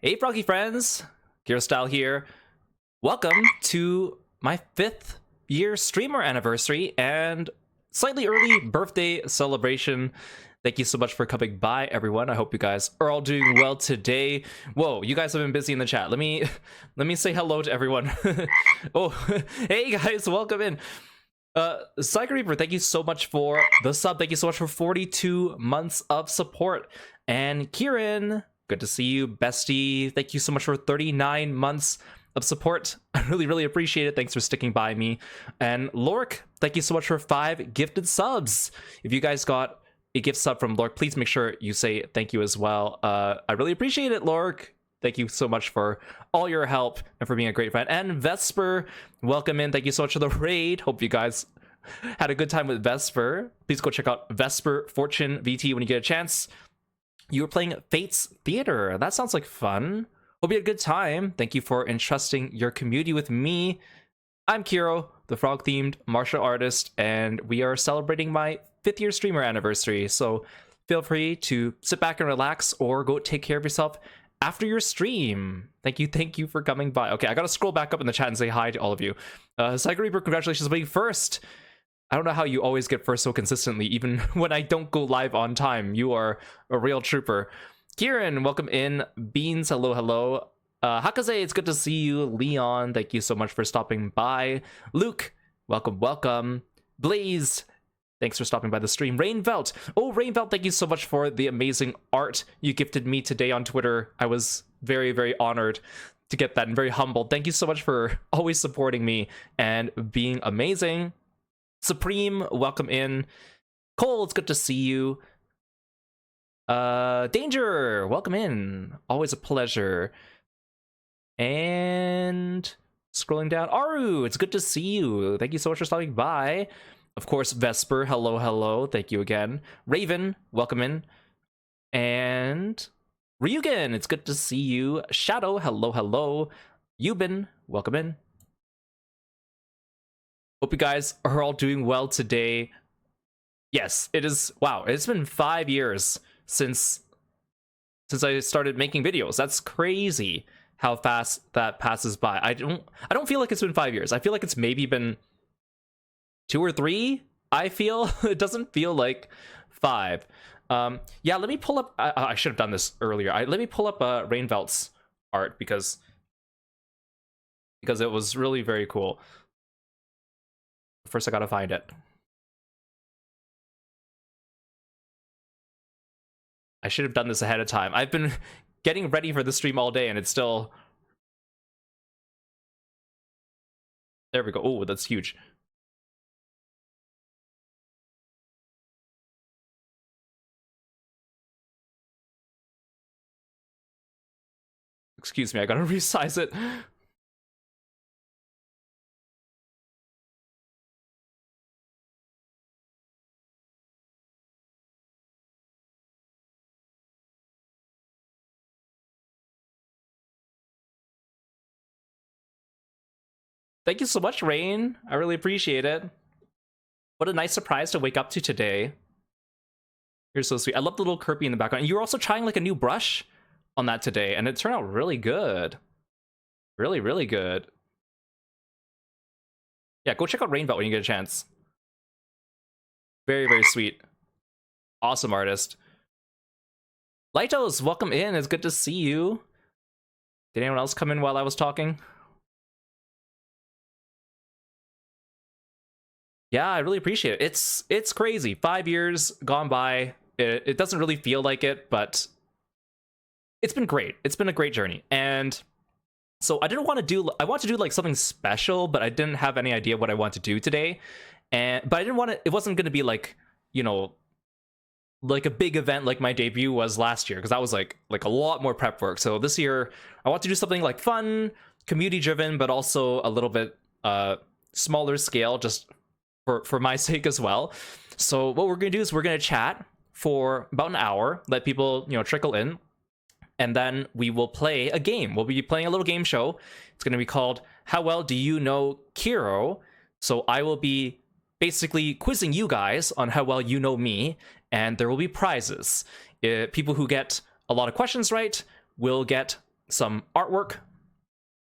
Hey, Froggy friends! Kirostyle here. Welcome to my 5th year streamer anniversary and slightly early birthday celebration. Thank you so much for coming by, everyone. I hope you guys are all doing well today. Whoa, you guys have been busy in the chat. Let me say hello to everyone. Oh, hey guys, welcome in. Psycho Reaper, thank you so much for the sub. Thank you so much for 42 months of support. And Kieran, good to see you, bestie. Thank you so much for 39 months of support. I really appreciate it. Thanks for sticking by me. And Lork, thank you so much for 5 gifted subs. If you guys got a gift sub from Lork, please make sure you say thank you as well. I really appreciate it, Lork. Thank you so much for all your help and for being a great friend. And Vesper, welcome in. Thank you so much for the raid. Hope you guys had a good time with Vesper. Please go check out Vesper Fortune VT when you get a chance. You were playing Fate's Theater. That sounds like fun. Hope you had a good time. Thank you for entrusting your community with me. I'm Kiro, the frog-themed martial artist, and we are celebrating my 5th year streamer anniversary. So feel free to sit back and relax or go take care of yourself after your stream. Thank you for coming by. Okay, I gotta scroll back up in the chat and say hi to all of you. Psycho Reaper, congratulations on being first. I don't know how you always get first so consistently, even when I don't go live on time. You are a real trooper. Kieran, welcome in. Beans, hello. Hakaze, it's good to see you. Leon, thank you so much for stopping by. Luke, welcome. Blaze, thanks for stopping by the stream. Rainvelt, Rainvelt, thank you so much for the amazing art you gifted me today on Twitter. I was very honored to get that and very humbled. Thank you so much for always supporting me and being amazing. Supreme, welcome in. Cole, it's good to see you. Danger, welcome in. Always a pleasure. And scrolling down, Aru, it's good to see you. Thank you so much for stopping by. Of course, Vesper, hello. Thank you again. Raven, welcome in. And Ryugen, it's good to see you. Shadow, hello. Yubin, welcome in. Hope you guys are all doing well today. Yes, it is. Wow, it's been 5 years since I started making videos. That's crazy how fast that passes by. I don't feel like it's been 5 years. I feel like it's maybe been 2 or 3. I feel it doesn't feel like 5. Yeah, let me pull up. I should have done this earlier. Let me pull up Rainvelt's art because it was really very cool. First, I gotta find it. I should have done this ahead of time. I've been getting ready for the stream all day and it's still... There we go. Oh, that's huge. Excuse me, I gotta resize it. Thank you so much, Rain. I really appreciate it. What a nice surprise to wake up to today. You're so sweet. I love the little Kirby in the background. You were also trying like a new brush on that today, and it turned out really good. Really good. Yeah, go check out Rainbow when you get a chance. Very sweet. Awesome artist. Lightos, welcome in. It's good to see you. Did anyone else come in while I was talking? Yeah, I really appreciate it. It's crazy. 5 years gone by. It doesn't really feel like it, but it's been great. It's been a great journey. And so I want to do like something special, but I didn't have any idea what I want to do today. But I didn't want it wasn't going to be like, you know, like a big event like my debut was last year, because that was like a lot more prep work. So this year I want to do something like fun, community driven, but also a little bit smaller scale, just for my sake as well. So what we're gonna do is we're gonna chat for about an hour, let people, you know, trickle in, and then we will play a game. We'll be playing a little game show. It's gonna be called How Well Do You Know Kiro? So I will be basically quizzing you guys on how well you know me, and there will be prizes. People who get a lot of questions right will get some artwork.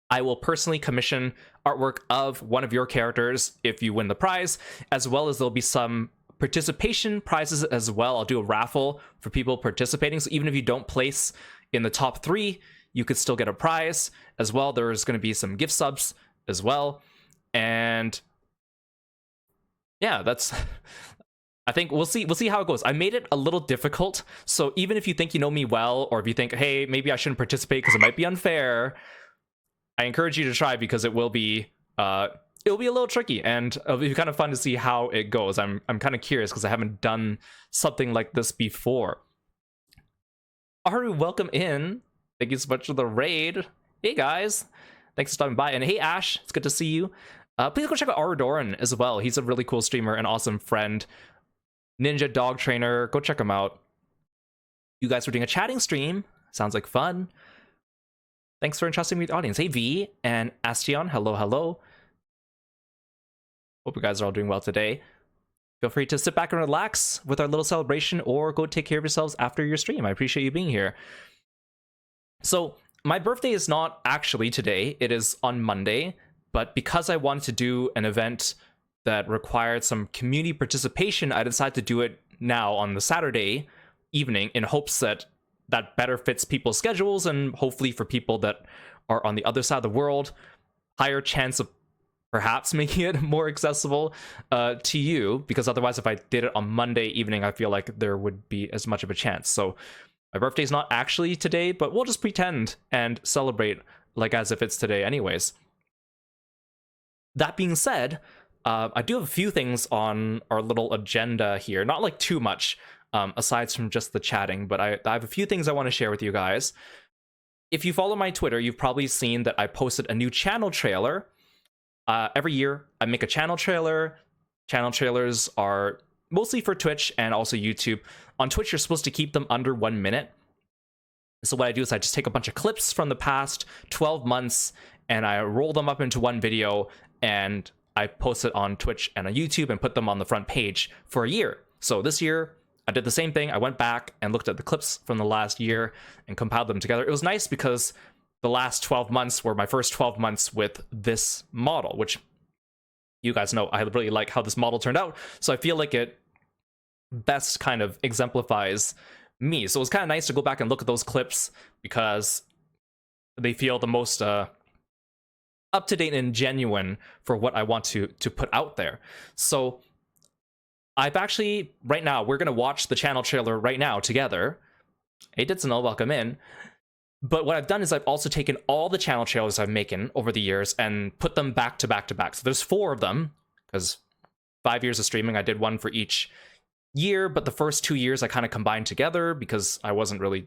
I will personally commission artwork of one of your characters if you win the prize, as well as there'll be some participation prizes as well. I'll do a raffle for people participating, so even if you don't place in the top 3, you could still get a prize as well. There's going to be some gift subs as well, and yeah, that's I think we'll see how it goes. I made it a little difficult, so even if you think you know me well, or if you think, hey, maybe I shouldn't participate because it might be unfair, I encourage you to try, because it will be it'll be a little tricky, and it'll be kind of fun to see how it goes. I'm kind of curious because I haven't done something like this before. Aru, welcome in. Thank you so much for the raid. Hey guys, thanks for stopping by, and hey Ash, it's good to see you. Please go check out Arudoran as well. He's a really cool streamer, an awesome friend, ninja dog trainer. Go check him out. You guys were doing a chatting stream. Sounds like fun. Thanks for entrusting me with the audience. Hey V and Astion, hello, hello. Hope you guys are all doing well today. Feel free to sit back and relax with our little celebration, or go take care of yourselves after your stream. I appreciate you being here. So my birthday is not actually today. It is on Monday, but because I wanted to do an event that required some community participation, I decided to do it now on the Saturday evening, in hopes that that better fits people's schedules, and hopefully for people that are on the other side of the world, higher chance of perhaps making it more accessible to you, because otherwise if I did it on Monday evening, I feel like there would be as much of a chance. So my birthday's not actually today, but we'll just pretend and celebrate like as if it's today anyways. That being said, I do have a few things on our little agenda here, not like too much, aside from just the chatting, but I have a few things I want to share with you guys. If you follow my Twitter, you've probably seen that I posted a new channel trailer. Every year, I make a channel trailer. Channel trailers are mostly for Twitch and also YouTube. On Twitch, you're supposed to keep them under 1 minute. So what I do is I just take a bunch of clips from the past 12 months, and I roll them up into one video, and I post it on Twitch and on YouTube and put them on the front page for a year. So this year, I did the same thing. I went back and looked at the clips from the last year and compiled them together. It was nice because the last 12 months were my first 12 months with this model, which you guys know I really like how this model turned out. So I feel like it best kind of exemplifies me. So it was kind of nice to go back and look at those clips, because they feel the most up-to-date and genuine for what I want to put out there. So I've actually, right now, we're going to watch the channel trailer right now together. Hey, Ditsanel, welcome in. But what I've done is I've also taken all the channel trailers I've making over the years and put them back to back to back. So there's 4 of them, because 5 years of streaming, I did one for each year, but the first 2 years I kind of combined together because I wasn't really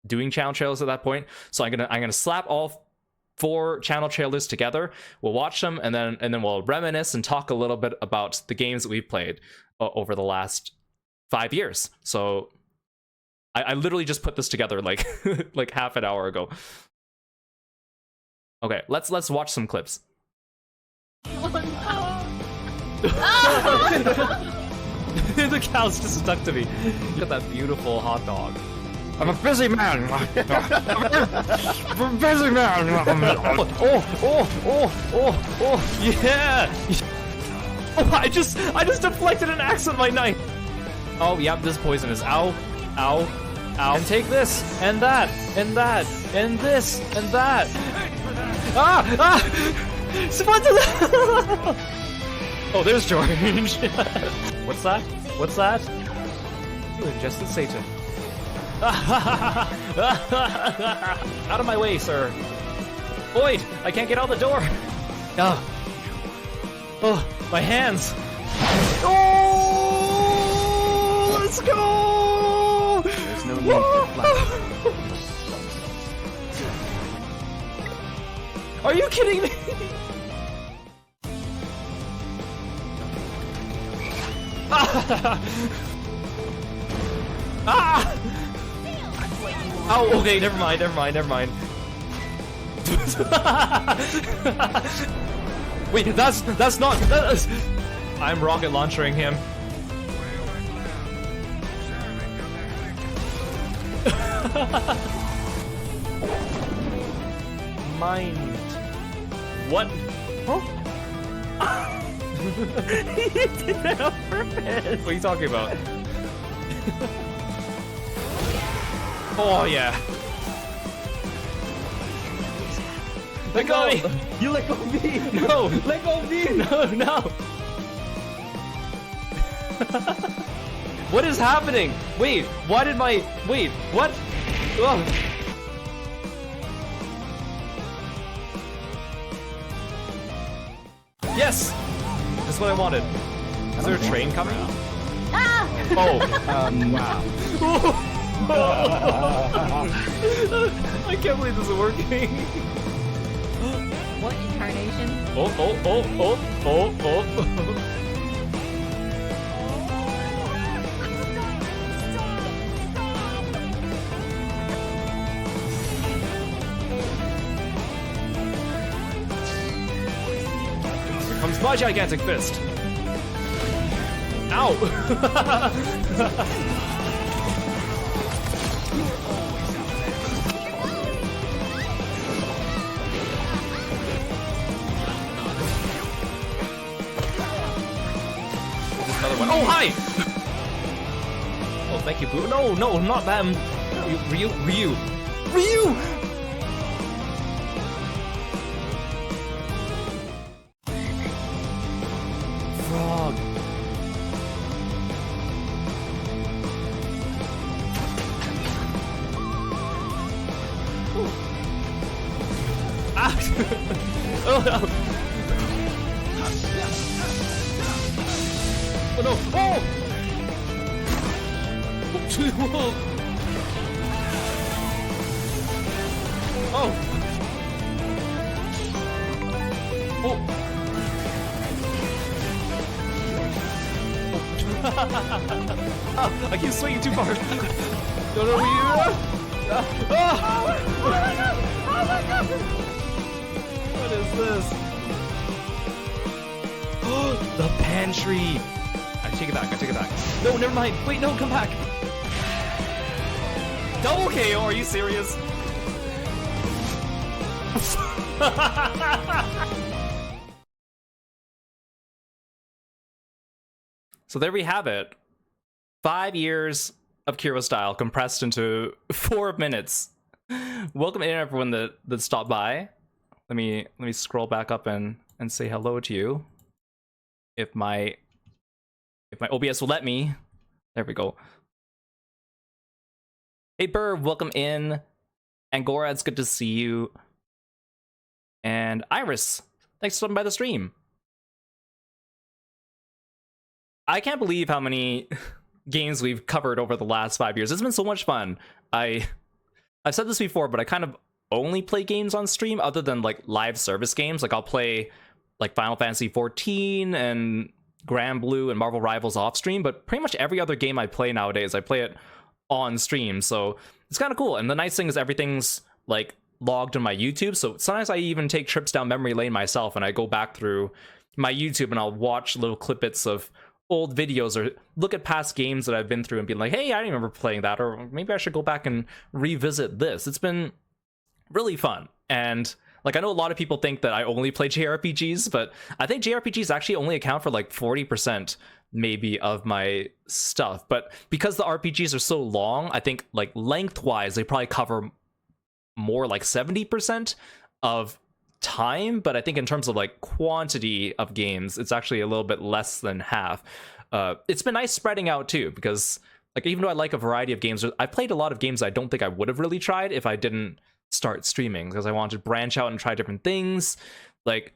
doing channel trailers at that point. So I'm gonna slap all 4 channel trailers together. We'll watch them, and then we'll reminisce and talk a little bit about the games that we've played over the last 5 years. So I literally just put this together like like half an hour ago. Okay, let's watch some clips. The cow's just stuck to me. Look at that beautiful hot dog. I'm a busy man. I'm a busy man. Oh, yeah. Oh, I just deflected an axe with my knife. Oh, yep, this is poisonous. Ow, ow, ow. And take this, and that, and that, and this, and that. Ah, ah. Oh, there's George. What's that? What's that? You ingested Satan. Out of my way, sir. Boyd, I can't get out the door. Oh, my hands. Oh, let's go. There's no need for flash. Are you kidding me? Ah! Oh, okay, never mind. Wait, that's not. I'm rocket launchering him. mind. What? Huh? He did that on purpose. What are you talking about? Oh yeah. Let go of me. You let go of me. No. Let go of me. No, no. What is happening? Wait, why did my... Wait, what? Oh. Yes! That's what I wanted. Is there a train coming? Ah! Oh. Wow. I can't believe this is working. What incarnation? Oh. Here comes my gigantic fist. Ow! Another one. Oh, hi! Oh, thank you, Boo. No, no, not them. Ryu. Frog. Ah! Oh no! Oh no! Oh! Oh! Oh! Oh, I keep swinging too far. No, no, we. What is this? The pantry. I take it back. No, never mind. Wait, no, come back. Double KO? Are you serious? So there we have it. 5 years of Kirostyle compressed into 4 minutes. Welcome in everyone that stopped by. Let me scroll back up and say hello to you. If my OBS will let me. There we go. Hey Burr, welcome in. Angora, it's good to see you. And Iris, thanks for stopping by the stream. I can't believe how many games we've covered over the last 5 years. It's been so much fun. I've said this before, but I kind of only play games on stream other than like live service games. Like I'll play like Final Fantasy 14 and Grand Blue and Marvel Rivals off stream, but pretty much every other game I play nowadays, I play it on stream. So it's kind of cool. And the nice thing is everything's like logged on my YouTube. So sometimes I even take trips down memory lane myself and I go back through my YouTube and I'll watch little clippets of old videos or look at past games that I've been through and be like, hey, I remember playing that, or maybe I should go back and revisit this. It's been really fun. And like, I know a lot of people think that I only play JRPGs, but I think JRPGs actually only account for like 40% maybe of my stuff. But because the RPGs are so long, I think like lengthwise, they probably cover more like 70% of time. But I think in terms of like quantity of games, it's actually a little bit less than half. It's been nice spreading out too, because like, even though I like a variety of games, I played a lot of games I don't think I would have really tried if I didn't start streaming, because I wanted to branch out and try different things. Like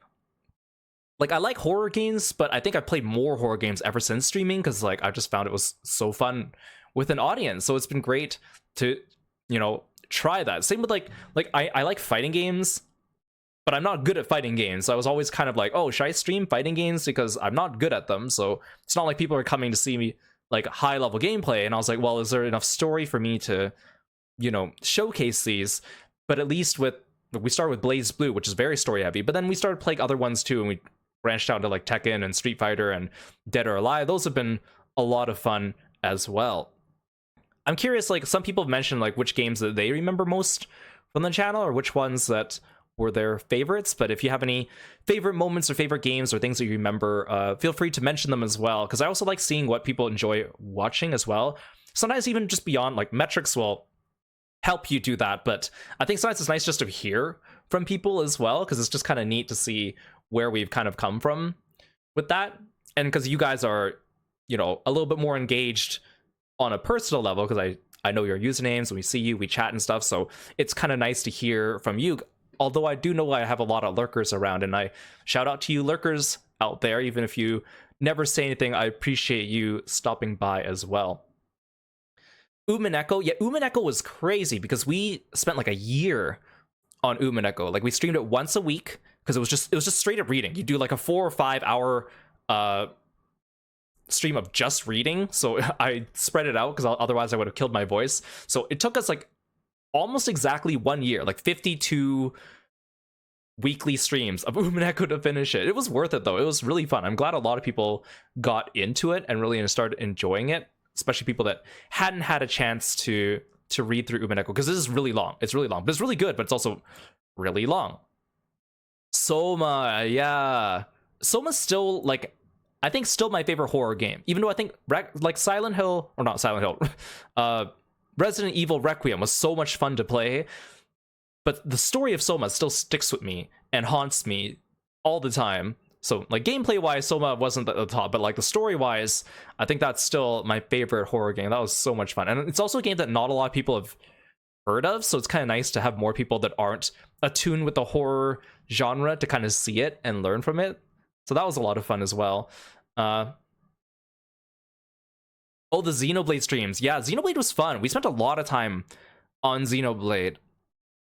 I like horror games, but I think I've played more horror games ever since streaming, because like I just found it was so fun with an audience. So it's been great to, you know, try that. Same with like I like fighting games, but I'm not good at fighting games. So I was always kind of like, oh, should I stream fighting games, because I'm not good at them. So it's not like people are coming to see me like high level gameplay. And I was like, well, is there enough story for me to, you know, showcase these? But at least we started with Blaze Blue, which is very story heavy, but then we started playing other ones too, and we branched out to like Tekken and Street Fighter and Dead or Alive. Those have been a lot of fun as well. I'm curious, like some people have mentioned like which games that they remember most from the channel, or which ones that were their favorites, but if you have any favorite moments or favorite games or things that you remember, feel free to mention them as well, because I also like seeing what people enjoy watching as well. Sometimes even just beyond like metrics will help you do that, but I think sometimes it's nice just to hear from people as well, because it's just kind of neat to see where we've kind of come from with that. And because you guys are, you know, a little bit more engaged on a personal level, because I know your usernames and we see you, we chat and stuff, so it's kind of nice to hear from you. Although I do know I have a lot of lurkers around, and I shout out to you lurkers out there, even if you never say anything, I appreciate you stopping by as well. Umineko, yeah, Umineko was crazy because we spent like a year on Umineko. Like we streamed it once a week because it was just straight up reading. You do like a 4 or 5 hour stream of just reading. So I spread it out because otherwise I would have killed my voice. So it took us like almost exactly 1 year, like 52 weekly streams of Umineko to finish it. It was worth it though. It was really fun. I'm glad a lot of people got into it and really started enjoying it, especially people that hadn't had a chance to read through Umineko, because this is really long. It's really long, but it's really good, but it's also really long. Soma, yeah. Soma's still, like, I think still my favorite horror game, even though I think, like, Silent Hill, or not Silent Hill, Resident Evil Requiem was so much fun to play, but the story of Soma still sticks with me and haunts me all the time. So, like, gameplay-wise, Soma wasn't at the top, but, like, the story-wise, I think that's still my favorite horror game. That was so much fun. And it's also a game that not a lot of people have heard of, so it's kind of nice to have more people that aren't attuned with the horror genre to kind of see it and learn from it. So that was a lot of fun as well. Oh, the Xenoblade streams. Yeah, Xenoblade was fun. We spent a lot of time on Xenoblade.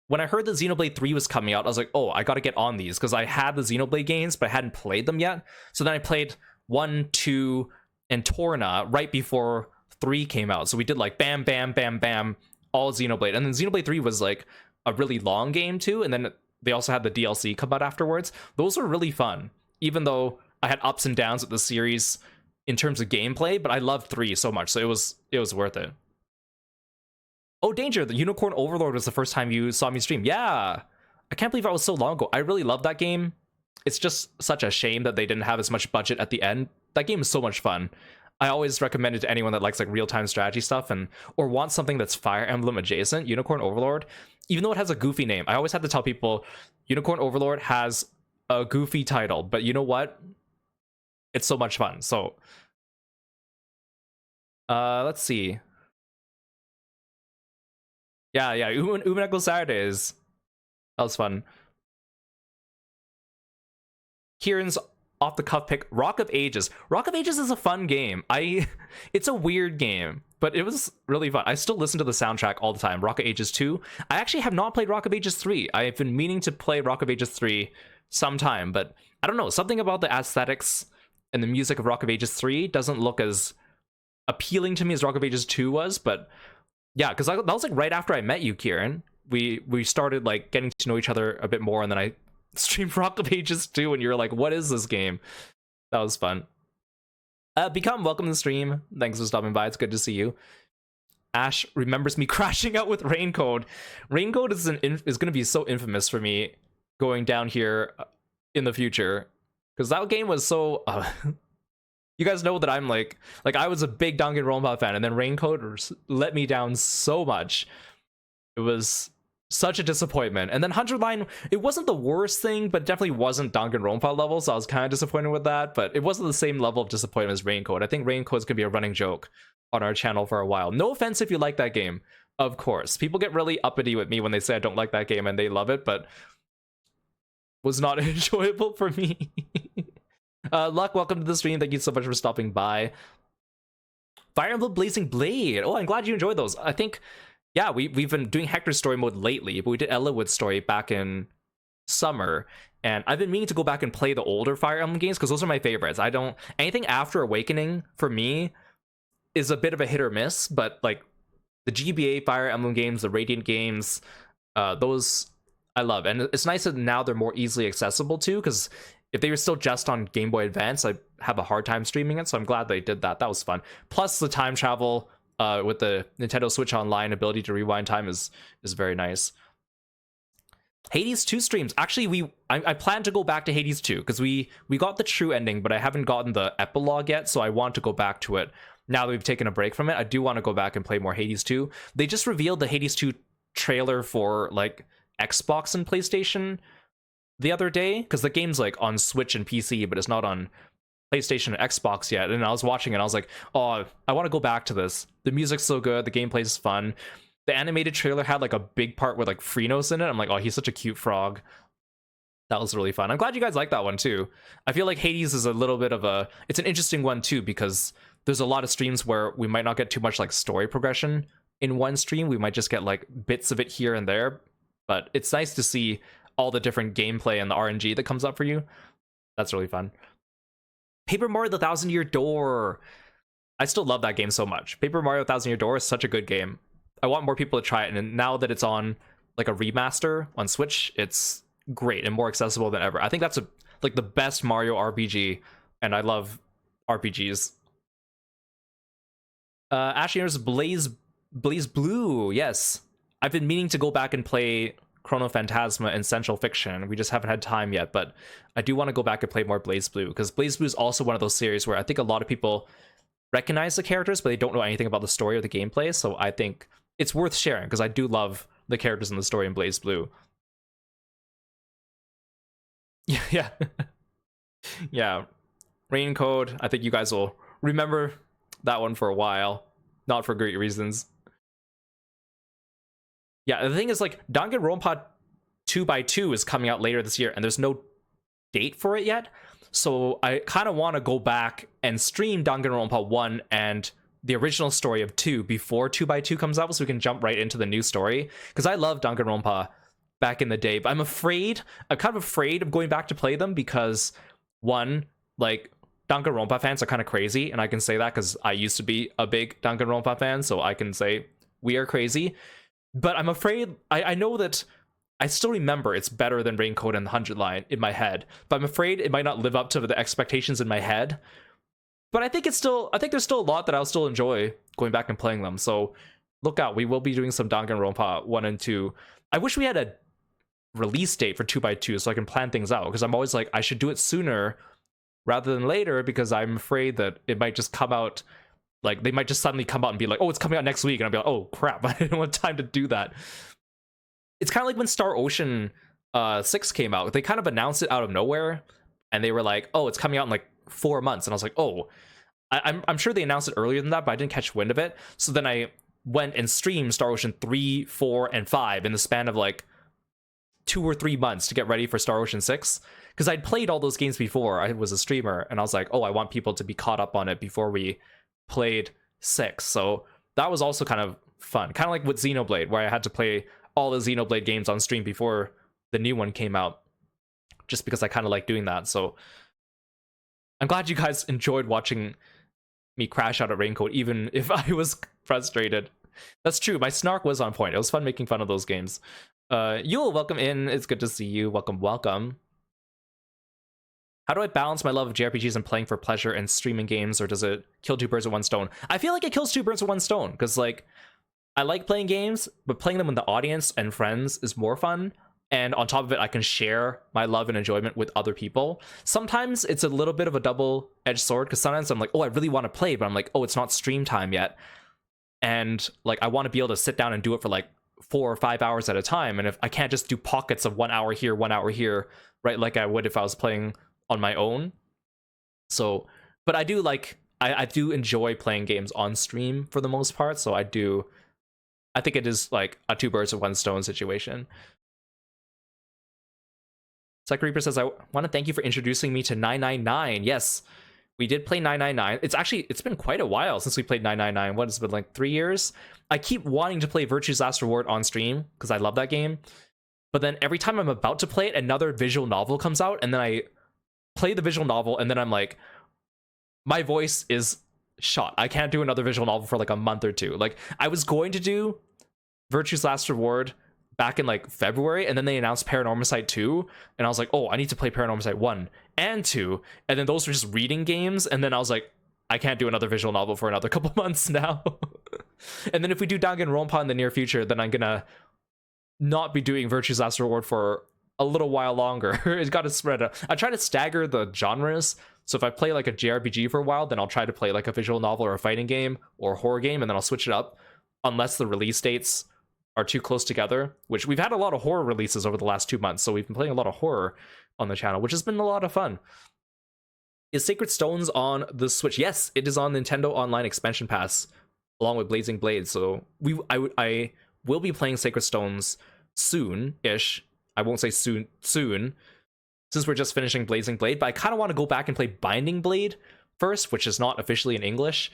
When I heard that Xenoblade 3 was coming out, I was like, oh, I gotta get on these, because I had the Xenoblade games, but I hadn't played them yet. So then I played 1, 2, and Torna right before 3 came out. So we did like bam, bam, bam, bam, all Xenoblade. And then Xenoblade 3 was like a really long game too, and then they also had the DLC come out afterwards. Those were really fun, even though I had ups and downs with the series in terms of gameplay, but I loved 3 so much, so it was worth it. Oh, Danger, the Unicorn Overlord was the first time you saw me stream. Yeah, I can't believe that was so long ago. I really love that game. It's just such a shame that they didn't have as much budget at the end. That game is so much fun. I always recommend it to anyone that likes like real-time strategy stuff or wants something that's Fire Emblem adjacent. Unicorn Overlord, even though it has a goofy name, I always have to tell people Unicorn Overlord has a goofy title, but you know what? It's so much fun. So let's see. Yeah, Umineko Saturdays. That was fun. Kieran's off the cuff pick, Rock of Ages. Rock of Ages is a fun game. It's a weird game, but it was really fun. I still listen to the soundtrack all the time. Rock of Ages 2. I actually have not played Rock of Ages 3. I've been meaning to play Rock of Ages 3 sometime, but I don't know. Something about the aesthetics and the music of Rock of Ages 3 doesn't look as appealing to me as Rock of Ages 2 was, but yeah, because that was like right after I met you, Kieran. We started like getting to know each other a bit more, and then I streamed Rock of Ages 2, and you're like, what is this game? That was fun. Become, welcome to the stream. Thanks for stopping by. It's good to see you. Ash remembers me crashing out with Raincode. Raincode is going to be so infamous for me going down here in the future, because that game was so... You guys know that I'm like I was a big Danganronpa fan, and then Raincode let me down so much. It was such a disappointment. And then 100 Line, it wasn't the worst thing, but definitely wasn't Danganronpa level, so I was kind of disappointed with that, but it wasn't the same level of disappointment as Raincode. I think Raincode's gonna be a running joke on our channel for a while. No offense if you like that game, of course. People get really uppity with me when they say I don't like that game, and they love it, but was not enjoyable for me. Luck, welcome to the stream. Thank you so much for stopping by. Fire Emblem Blazing Blade. Oh, I'm glad you enjoyed those. I think, yeah, we've been doing Hector's story mode lately, but we did Ellawood's story back in summer, and I've been meaning to go back and play the older Fire Emblem games because those are my favorites. Anything after Awakening for me is a bit of a hit or miss, but like the GBA Fire Emblem games, the Radiant games, those I love, and it's nice that now they're more easily accessible too, because if they were still just on Game Boy Advance, I'd have a hard time streaming it, so I'm glad they did that. That was fun. Plus, the time travel with the Nintendo Switch Online ability to rewind time is very nice. Hades 2 streams. Actually, I plan to go back to Hades 2 because we got the true ending, but I haven't gotten the epilogue yet, so I want to go back to it. Now that we've taken a break from it, I do want to go back and play more Hades 2. They just revealed the Hades 2 trailer for like Xbox and PlayStation the other day, because the game's like on Switch and PC, but it's not on PlayStation and Xbox yet. And I was watching it, and I was like, oh, I want to go back to this. The music's so good, the gameplay is fun. The animated trailer had like a big part with like Freenos in it. I'm like, oh, he's such a cute frog. That was really fun. I'm glad you guys like that one too. I feel like Hades is a little bit of a, it's an interesting one too, because there's a lot of streams where we might not get too much like story progression in one stream. We might just get like bits of it here and there, but it's nice to see all the different gameplay and the RNG that comes up for you. That's really fun. Paper Mario the Thousand Year Door. I still love that game so much. Paper Mario Thousand Year Door is such a good game. I want more people to try it, and now that it's on like a remaster on Switch, it's great and more accessible than ever. I think that's like the best Mario RPG, and I love RPGs. Ashley knows Blaze Blue. Yes, I've been meaning to go back and play Chrono Phantasma and Central Fiction. We just haven't had time yet, but I do want to go back and play more Blaze Blue, because Blaze Blue is also one of those series where I think a lot of people recognize the characters, but they don't know anything about the story or the gameplay. So I think it's worth sharing, because I do love the characters in the story in Blaze Blue. Yeah. Yeah. Rain Code, I think you guys will remember that one for a while. Not for great reasons. Yeah, the thing is, like, Danganronpa 2x2 is coming out later this year, and there's no date for it yet. So I kind of want to go back and stream Danganronpa 1 and the original story of 2 before 2x2 comes out, so we can jump right into the new story. Because I love Danganronpa back in the day, but I'm kind of afraid of going back to play them, because one, like, Danganronpa fans are kind of crazy, and I can say that because I used to be a big Danganronpa fan, so I can say we are crazy. But I'm afraid, I know that I still remember it's better than Raincoat and the 100 Line in my head, but I'm afraid it might not live up to the expectations in my head. But I think there's still a lot that I'll still enjoy going back and playing them. So look out, we will be doing some Danganronpa 1 and 2. I wish we had a release date for 2x2 so I can plan things out, because I'm always like, I should do it sooner rather than later, because I'm afraid that it might just come out, like, they might just suddenly come out and be like, oh, it's coming out next week, and I'll be like, oh crap, I didn't want time to do that. It's kind of like when Star Ocean 6 came out. They kind of announced it out of nowhere, and they were like, oh, it's coming out in like 4 months, and I was like, oh, I'm sure they announced it earlier than that, but I didn't catch wind of it. So then I went and streamed Star Ocean 3, 4, and 5 in the span of like 2 or 3 months to get ready for Star Ocean 6, because I'd played all those games before. I was a streamer, and I was like, oh, I want people to be caught up on it before we played 6. So that was also kind of fun, kind of like with Xenoblade, where I had to play all the Xenoblade games on stream before the new one came out, just because I kind of like doing that. So I'm glad you guys enjoyed watching me crash out at Raincoat, even if I was frustrated. That's true, my snark was on point. It was fun making fun of those games. Yule, welcome in. It's good to see you. Welcome. How do I balance my love of JRPGs and playing for pleasure and streaming games, or does it kill two birds with one stone? I feel like it kills two birds with one stone, because like, I like playing games, but playing them with the audience and friends is more fun. And on top of it, I can share my love and enjoyment with other people. Sometimes it's a little bit of a double-edged sword, because sometimes I'm like, oh, I really want to play, but I'm like, oh, it's not stream time yet. And like, I want to be able to sit down and do it for like 4 or 5 hours at a time. And if I can't just do pockets of 1 hour here, 1 hour here, right, like I would if I was playing on my own. So, but I do like, I do enjoy playing games on stream for the most part. So I think it is like a two birds with one stone situation. Psycho Reaper says, I want to thank you for introducing me to 999. Yes, we did play 999. It's been quite a while since we played 999. What has it been, like 3 years? I keep wanting to play Virtue's Last Reward on stream because I love that game. But then every time I'm about to play it, another visual novel comes out, and then I play the visual novel, and then I'm like, my voice is shot. I can't do another visual novel for like a month or two. Like, I was going to do Virtue's Last Reward back in like February, and then they announced Paranormal Sight 2, and I was like, oh, I need to play Paranormal Sight 1 and 2, and then those were just reading games, and then I was like, I can't do another visual novel for another couple months now. And then if we do Danganronpa in the near future, then I'm gonna not be doing Virtue's Last Reward for a little while longer. It's got to spread out. I try to stagger the genres. So if I play like a JRPG for a while, then I'll try to play like a visual novel or a fighting game or a horror game, and then I'll switch it up unless the release dates are too close together, which we've had a lot of horror releases over the last 2 months. So we've been playing a lot of horror on the channel, which has been a lot of fun. Is Sacred Stones on the Switch? Yes, it is on Nintendo Online Expansion Pass along with Blazing Blades. So I will be playing Sacred Stones soon-ish. I won't say soon, since we're just finishing Blazing Blade, but I kind of want to go back and play Binding Blade first, which is not officially in English.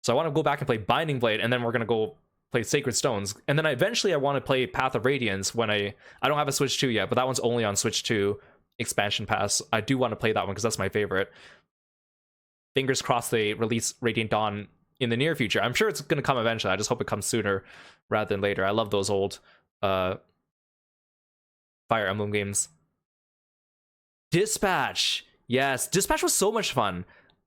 So I want to go back and play Binding Blade, and then we're going to go play Sacred Stones. And then eventually I want to play Path of Radiance when I don't have a Switch 2 yet, but that one's only on Switch 2 Expansion Pass. I do want to play that one because that's my favorite. Fingers crossed they release Radiant Dawn in the near future. I'm sure it's going to come eventually. I just hope it comes sooner rather than later. I love those old Fire Emblem games. Dispatch. Yes, Dispatch was so much fun.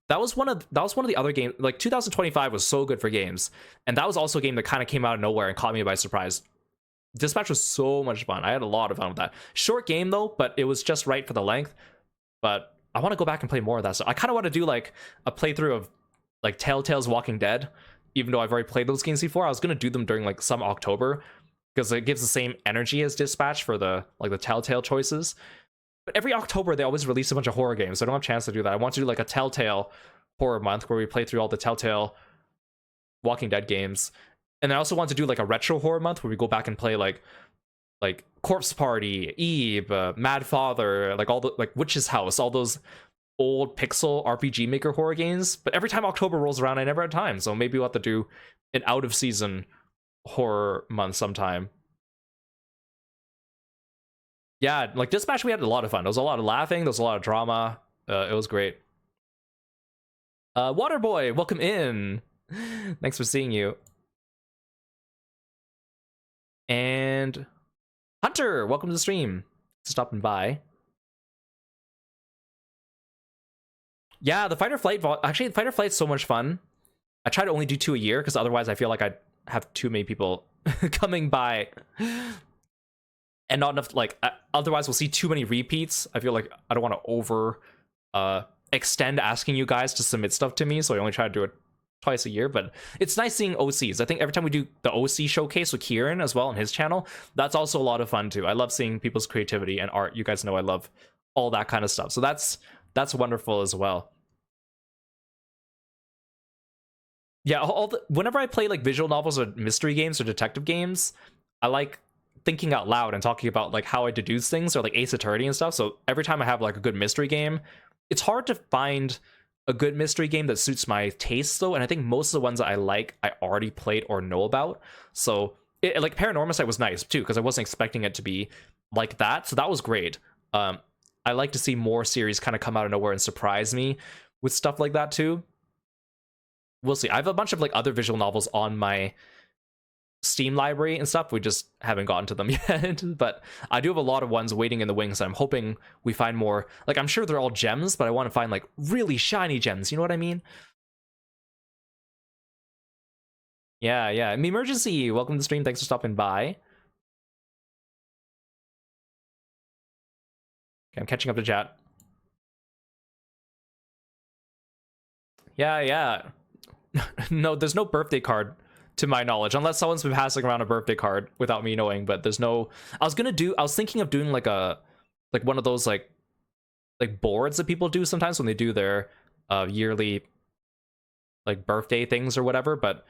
That was one of the other games. Like 2025 was so good for games, and that was also a game that kind of came out of nowhere and caught me by surprise. Dispatch was so much fun. I had a lot of fun with that. Short game though, but it was just right for the length. But I want to go back and play more of that stuff. I kind of want to do like a playthrough of like Telltale's Walking Dead, even though I've already played those games before. I was gonna do them during like some October because it gives the same energy as Dispatch for the Telltale choices. But every October they always release a bunch of horror games, so I don't have a chance to do that. I want to do like a Telltale horror month where we play through all the Telltale Walking Dead games. And I also want to do like a retro horror month where we go back and play like Corpse Party, Eve, Mad Father, like all the like Witch's House, all those old pixel RPG Maker horror games. But every time October rolls around, I never had time. So maybe we'll have to do an out of season horror month sometime. Yeah, like Dispatch, we had a lot of fun. There was a lot of laughing. There was a lot of drama. It was great. Waterboy, welcome in. Thanks for seeing you. And Hunter, welcome to the stream. Stopping by. Yeah, the Fight or Flight actually, Fight or Flight's so much fun. I try to only do 2 a year because otherwise I feel like I'd have too many people coming by. And not enough, like, otherwise we'll see too many repeats. I feel like I don't want to over extend asking you guys to submit stuff to me, so I only try to do it twice a year. But it's nice seeing OCs. I think every time we do the OC showcase with Kieran as well on his channel, that's also a lot of fun too. I love seeing people's creativity and art. You guys know I love all that kind of stuff, so that's wonderful as well. Yeah, whenever I play like visual novels or mystery games or detective games, I like thinking out loud and talking about like how I deduce things, or like Ace Attorney and stuff. So every time I have like a good mystery game, it's hard to find a good mystery game that suits my taste though, and I think most of the ones that I like I already played or know about. So like Paranormal Site was nice too because I wasn't expecting it to be like that, so that was great. I like to see more series kind of come out of nowhere and surprise me with stuff like that too. We'll see. I have a bunch of like other visual novels on my Steam library and stuff. We just haven't gotten to them yet, but I do have a lot of ones waiting in the wings, and I'm hoping we find more. Like, I'm sure they're all gems, but I want to find like really shiny gems, you know what I mean? Yeah, Emergency, welcome to the stream. Thanks for stopping by. Okay, I'm catching up to chat. Yeah. No, there's no birthday card to my knowledge, unless someone's been passing around a birthday card without me knowing. But there's no. I was thinking of doing like one of those like boards that people do sometimes when they do their yearly like birthday things or whatever, but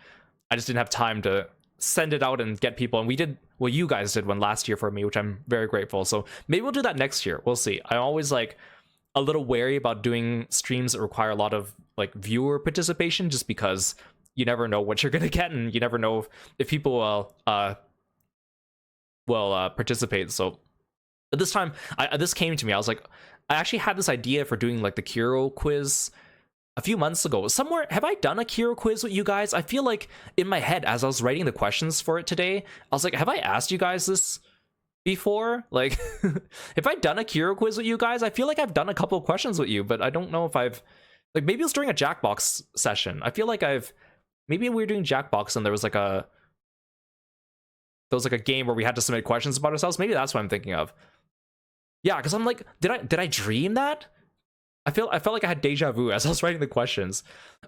I just didn't have time to send it out and get people. And we did, well, you guys did one last year for me, which I'm very grateful. So maybe we'll do that next year. We'll see. I'm always like a little wary about doing streams that require a lot of like viewer participation, just because you never know what you're gonna get, and you never know if people will participate. So but this time, this came to me. I was like, I actually had this idea for doing like the Kiro quiz a few months ago. Somewhere, have I done a Kiro quiz with you guys? I feel like in my head, as I was writing the questions for it today, I was like, have I asked you guys this before? Like, if I've done a Kiro quiz with you guys, I feel like I've done a couple of questions with you, but I don't know if I've, like, maybe it was during a Jackbox session. I feel like maybe we were doing Jackbox and there was like there was like a game where we had to submit questions about ourselves. Maybe that's what I'm thinking of. Yeah, because I'm like, did I dream that? I felt like I had deja vu as I was writing the questions.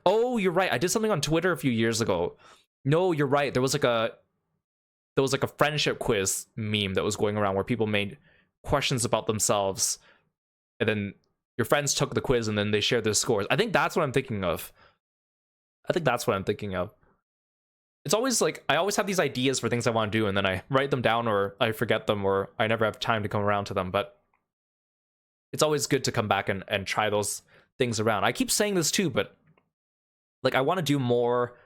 Oh, you're right. I did something on Twitter a few years ago. No, you're right. There was like a friendship quiz meme that was going around where people made questions about themselves, and then your friends took the quiz and then they shared their scores. I think that's what I'm thinking of. It's always like I always have these ideas for things I want to do, and then I write them down, or I forget them, or I never have time to come around to them. But it's always good to come back and try those things around. I keep saying this too, but like I want to do more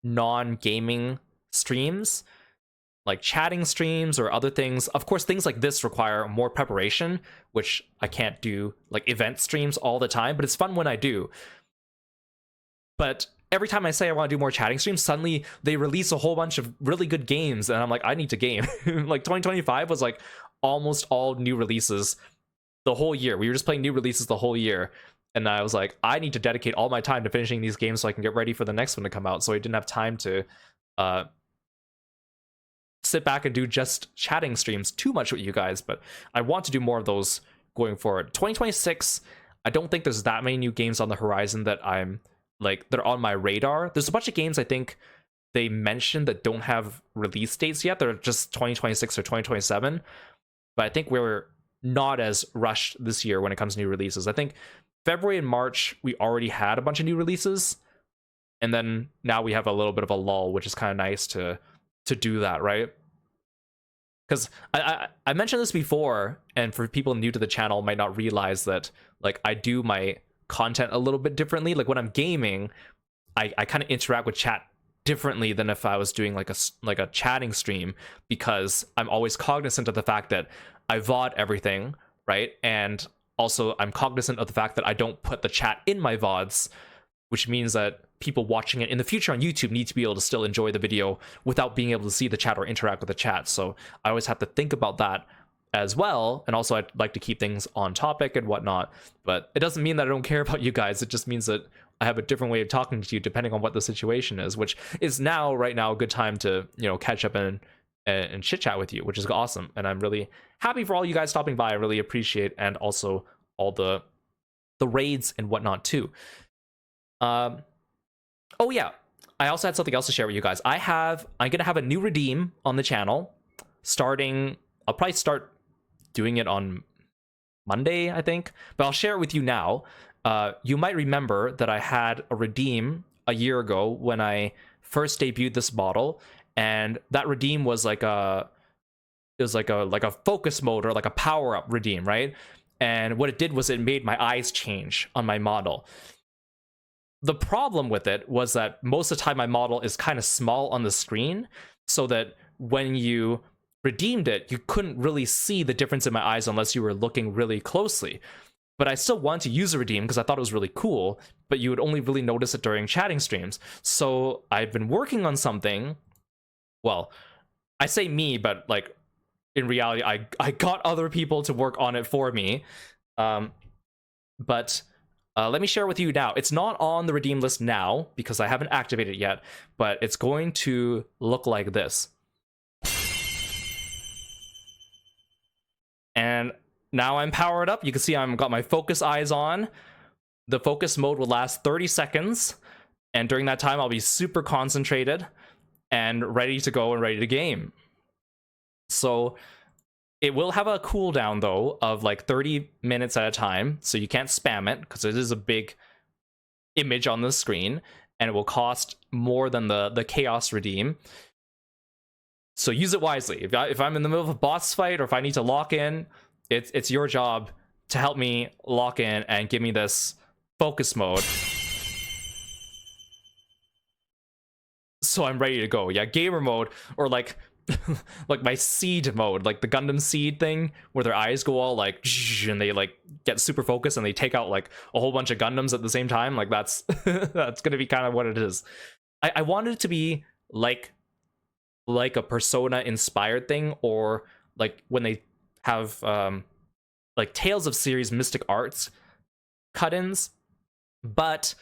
non-gaming streams, like chatting streams or other things. Of course, things like this require more preparation, which I can't do, like event streams all the time, but it's fun when I do. But every time I say I want to do more chatting streams, suddenly they release a whole bunch of really good games, and I'm like, I need to game. Like 2025 was like almost all new releases the whole year. We were just playing new releases the whole year, and I was like, I need to dedicate all my time to finishing these games so I can get ready for the next one to come out. So I didn't have time to sit back and do just chatting streams too much with you guys, but I want to do more of those going forward. 2026, I don't think there's that many new games on the horizon that I'm like they're on my radar. There's a bunch of games I think they mentioned that don't have release dates yet. They're just 2026 or 2027, but I think we're not as rushed this year when it comes to new releases. I think February and March we already had a bunch of new releases, and then now we have a little bit of a lull, which is kind of nice to do that, right? Because I mentioned this before, and for people new to the channel might not realize that like I do my content a little bit differently. Like when I'm gaming, I kind of interact with chat differently than if I was doing like a chatting stream, because I'm always cognizant of the fact that I VOD everything, right? And also I'm cognizant of the fact that I don't put the chat in my VODs, which means that people watching it in the future on YouTube need to be able to still enjoy the video without being able to see the chat or interact with the chat. So I always have to think about that as well. And also I'd like to keep things on topic and whatnot, but it doesn't mean that I don't care about you guys. It just means that I have a different way of talking to you depending on what the situation is, which is right now a good time to, you know, catch up and chit chat with you, which is awesome. And I'm really happy for all you guys stopping by. I really appreciate, and also all the raids and whatnot too. Oh yeah, I also had something else to share with you guys. I'm gonna have a new redeem on the channel starting. I'll probably start doing it on Monday, I think, but I'll share it with you now. You might remember that I had a redeem a year ago when I first debuted this model, and that redeem was like a focus mode or like a power up redeem, right? And what it did was it made my eyes change on my model. The problem with it was that most of the time my model is kind of small on the screen, so that when you redeemed it, you couldn't really see the difference in my eyes unless you were looking really closely. But I still wanted to use a redeem because I thought it was really cool, but you would only really notice it during chatting streams. So I've been working on something. Well, I say me, but like in reality, I got other people to work on it for me. But let me share with you now. It's not on the redeem list now because I haven't activated it yet, but it's going to look like this. And now I'm powered up. You can see I've got my focus eyes on. The focus mode will last 30 seconds. And during that time, I'll be super concentrated and ready to go and ready to game. So it will have a cooldown though of like 30 minutes at a time. So you can't spam it because it is a big image on the screen, and it will cost more than the Chaos Redeem. So use it wisely. If I'm in the middle of a boss fight, or if I need to lock in, it's your job to help me lock in and give me this focus mode. So I'm ready to go. Yeah, gamer mode, or like like my seed mode, like the Gundam seed thing, where their eyes go all like and they like get super focused and they take out like a whole bunch of Gundams at the same time. Like that's that's gonna be kind of what it is. I wanted it to be like a Persona inspired thing, or like when they have like Tales of Series Mystic Arts cut-ins, but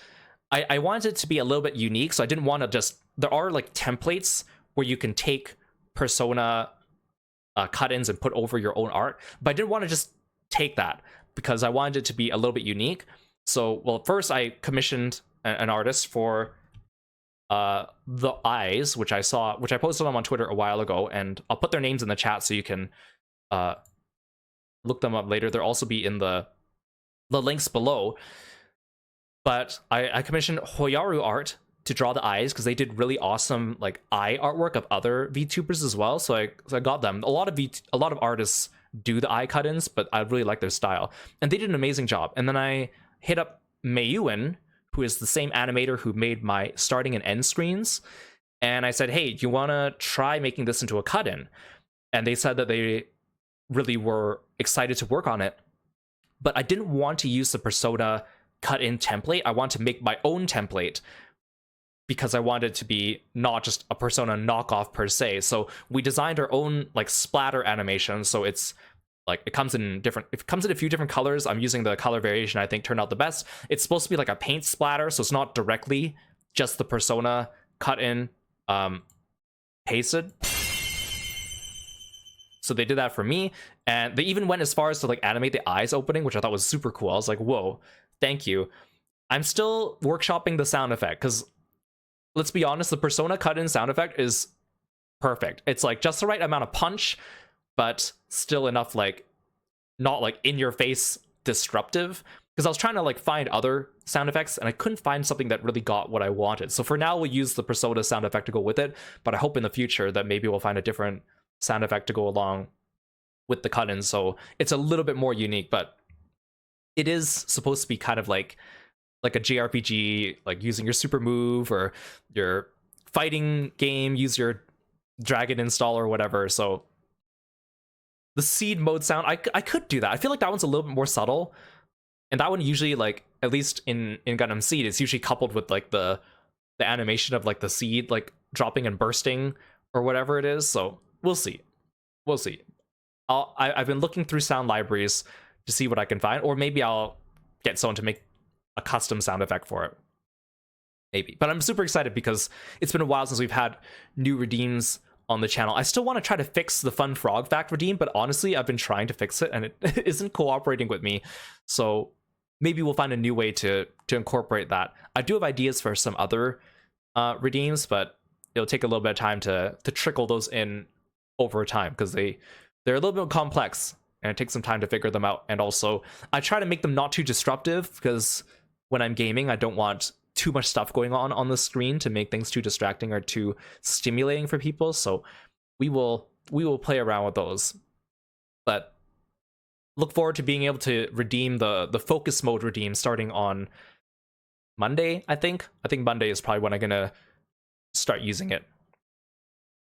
I wanted it to be a little bit unique. So I didn't want to just, there are like templates where you can take persona cut-ins and put over your own art, but I didn't want to just take that because I wanted it to be a little bit unique. So, well, first I commissioned an artist for the eyes, which I posted them on Twitter a while ago, and I'll put their names in the chat so you can look them up later. They'll also be in the links below. But I commissioned Hoyaru Art to draw the eyes because they did really awesome like eye artwork of other VTubers as well. So I got them. A lot of artists do the eye cut-ins, but I really like their style, and they did an amazing job. And then I hit up Mayuin, who is the same animator who made my starting and end screens, and I said, hey, do you want to try making this into a cut-in? And they said that they really were excited to work on it, but I didn't want to use the Persona cut-in template. I want to make my own template because I wanted to be not just a Persona knockoff per se. So we designed our own like splatter animation. So it's like it comes in a few different colors. I'm using the color variation I think turned out the best. It's supposed to be like a paint splatter, so it's not directly just the Persona cut in pasted. So they did that for me, and they even went as far as to like animate the eyes opening, which I thought was super cool. I was like, whoa, thank you. I'm still workshopping the sound effect because let's be honest, the Persona cut-in sound effect is perfect. It's like just the right amount of punch, but still enough like not like in your face disruptive. Because I was trying to like find other sound effects and I couldn't find something that really got what I wanted. So for now, we'll use the Persona sound effect to go with it. But I hope in the future that maybe we'll find a different sound effect to go along with the cut-in. So it's a little bit more unique, but it is supposed to be kind of like a JRPG, like using your super move, or your fighting game, use your dragon install or whatever. So the seed mode sound, I could do that. I feel like that one's a little bit more subtle, and that one usually, like at least in Gundam Seed, it's usually coupled with like the animation of like the seed like dropping and bursting or whatever it is. So we'll see. I've been looking through sound libraries to see what I can find, or maybe I'll get someone to make a custom sound effect for it, maybe. But I'm super excited because it's been a while since we've had new redeems on the channel. I still want to try to fix the Fun Frog Fact redeem, but honestly, I've been trying to fix it and it isn't cooperating with me. So maybe we'll find a new way to incorporate that. I do have ideas for some other redeems, but it'll take a little bit of time to trickle those in over time because they're a little bit complex and it takes some time to figure them out. And also, I try to make them not too disruptive because when I'm gaming, I don't want too much stuff going on the screen to make things too distracting or too stimulating for people. So we will play around with those. But look forward to being able to redeem the focus mode redeem starting on Monday, I think. I think Monday is probably when I'm gonna start using it.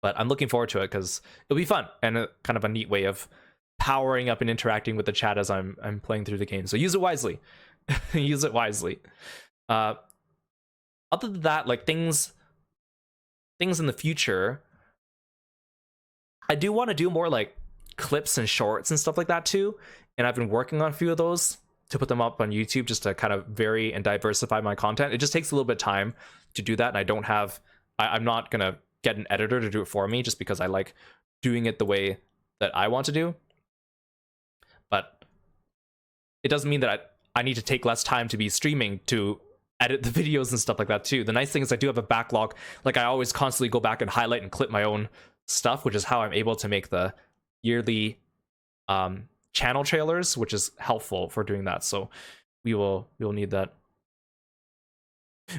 But I'm looking forward to it because it'll be fun and kind of a neat way of powering up and interacting with the chat as I'm playing through the game. So use it wisely. Use it wisely. Other than that, like things in the future, I do want to do more like clips and shorts and stuff like that too. And I've been working on a few of those to put them up on YouTube just to kind of vary and diversify my content. It just takes a little bit of time to do that, and I don't have. I'm not gonna get an editor to do it for me just because I like doing it the way that I want to do. But it doesn't mean that I need to take less time to be streaming to edit the videos and stuff like that too. The nice thing is I do have a backlog. Like I always constantly go back and highlight and clip my own stuff, which is how I'm able to make the yearly channel trailers, which is helpful for doing that. So we'll need that.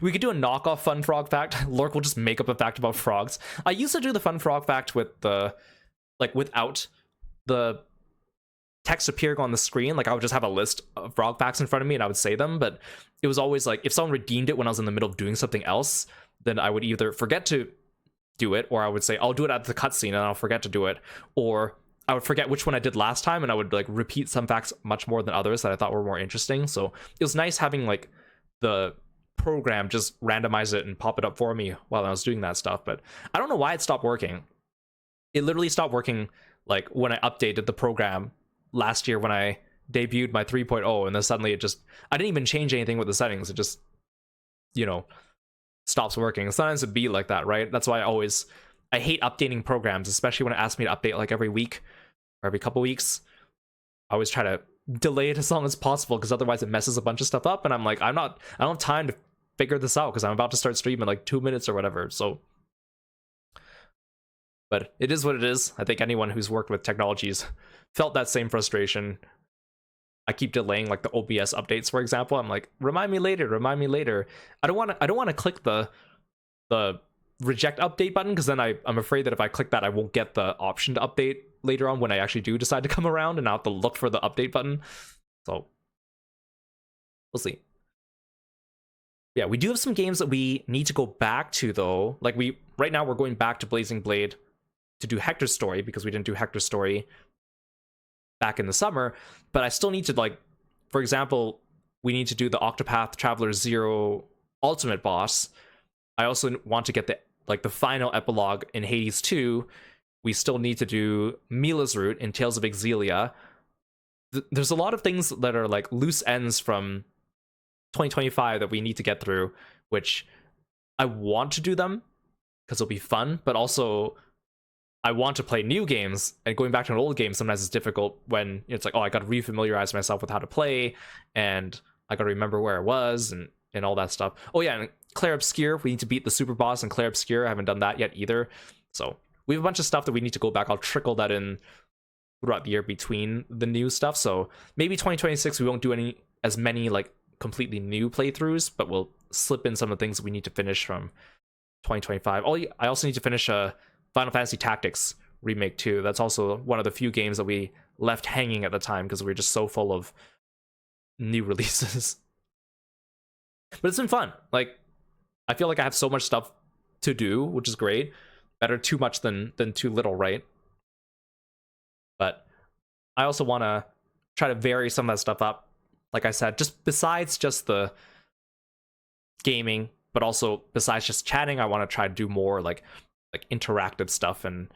We could do a knockoff Fun Frog Fact. Lork will just make up a fact about frogs. I used to do the Fun Frog Fact with the, like, without the text appearing on the screen. Like I would just have a list of frog facts in front of me and I would say them, but it was always like if someone redeemed it when I was in the middle of doing something else, then I would either forget to do it, or I would say I'll do it at the cutscene and I'll forget to do it, or I would forget which one I did last time and I would like repeat some facts much more than others that I thought were more interesting. So it was nice having like the program just randomize it and pop it up for me while I was doing that stuff. But I don't know why it stopped working. It literally stopped working like when I updated the program last year when I debuted my 3.0, and then suddenly it just, I didn't even change anything with the settings. It just, you know, stops working. Sometimes it'd be like that, right? That's why I always I hate updating programs, especially when it asks me to update like every week or every couple weeks. I always try to delay it as long as possible because otherwise it messes a bunch of stuff up, and I'm like, I don't have time to figure this out because I'm about to start streaming in like 2 minutes or whatever. So, but it is what it is. I think anyone who's worked with technologies felt that same frustration. I keep delaying like the OBS updates, for example. I'm like, remind me later, remind me later. I don't want to click the reject update button because then I'm afraid that if I click that, I won't get the option to update later on when I actually do decide to come around, and I'll have to look for the update button. So we'll see. Yeah, we do have some games that we need to go back to though. Like right now we're going back to Blazing Blade to do Hector's Story because we didn't do Hector's Story back in the summer, but I still need to, like, for example, we need to do the Octopath Traveler 0 Ultimate boss. I also want to get the final epilogue in Hades 2. We still need to do Mila's route in Tales of Exilia. There's a lot of things that are like loose ends from 2025 that we need to get through, which I want to do them because it'll be fun, but also I want to play new games, and going back to an old game sometimes is difficult when it's like, oh, I got to refamiliarize myself with how to play, and I got to remember where I was and all that stuff. Oh yeah, and Claire Obscure, we need to beat the super boss in Claire Obscure. I haven't done that yet either. So we have a bunch of stuff that we need to go back. I'll trickle that in throughout the year between the new stuff. So maybe 2026 we won't do as many like completely new playthroughs, but we'll slip in some of the things we need to finish from 2025. Oh, I also need to finish Final Fantasy Tactics Remake 2. That's also one of the few games that we left hanging at the time because we were just so full of new releases. But it's been fun. Like, I feel like I have so much stuff to do, which is great. Better too much than too little, right? But I also want to try to vary some of that stuff up. Like I said, just besides just the gaming, but also besides just chatting, I want to try to do more like interactive stuff and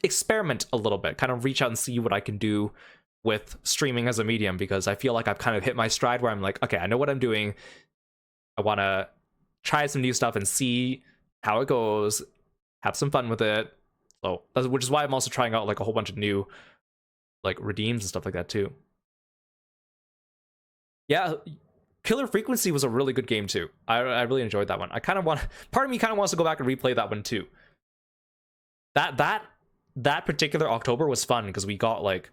experiment a little bit, kind of reach out and see what I can do with streaming as a medium, because I feel like I've kind of hit my stride where I'm like, okay, I know what I'm doing. I want to try some new stuff and see how it goes, have some fun with it. So, which is why I'm also trying out like a whole bunch of new like redeems and stuff like that too. Yeah, Killer Frequency was a really good game too. I really enjoyed that one. I kind of want, part of me kind of wants to go back and replay that one too. That particular October was fun because we got like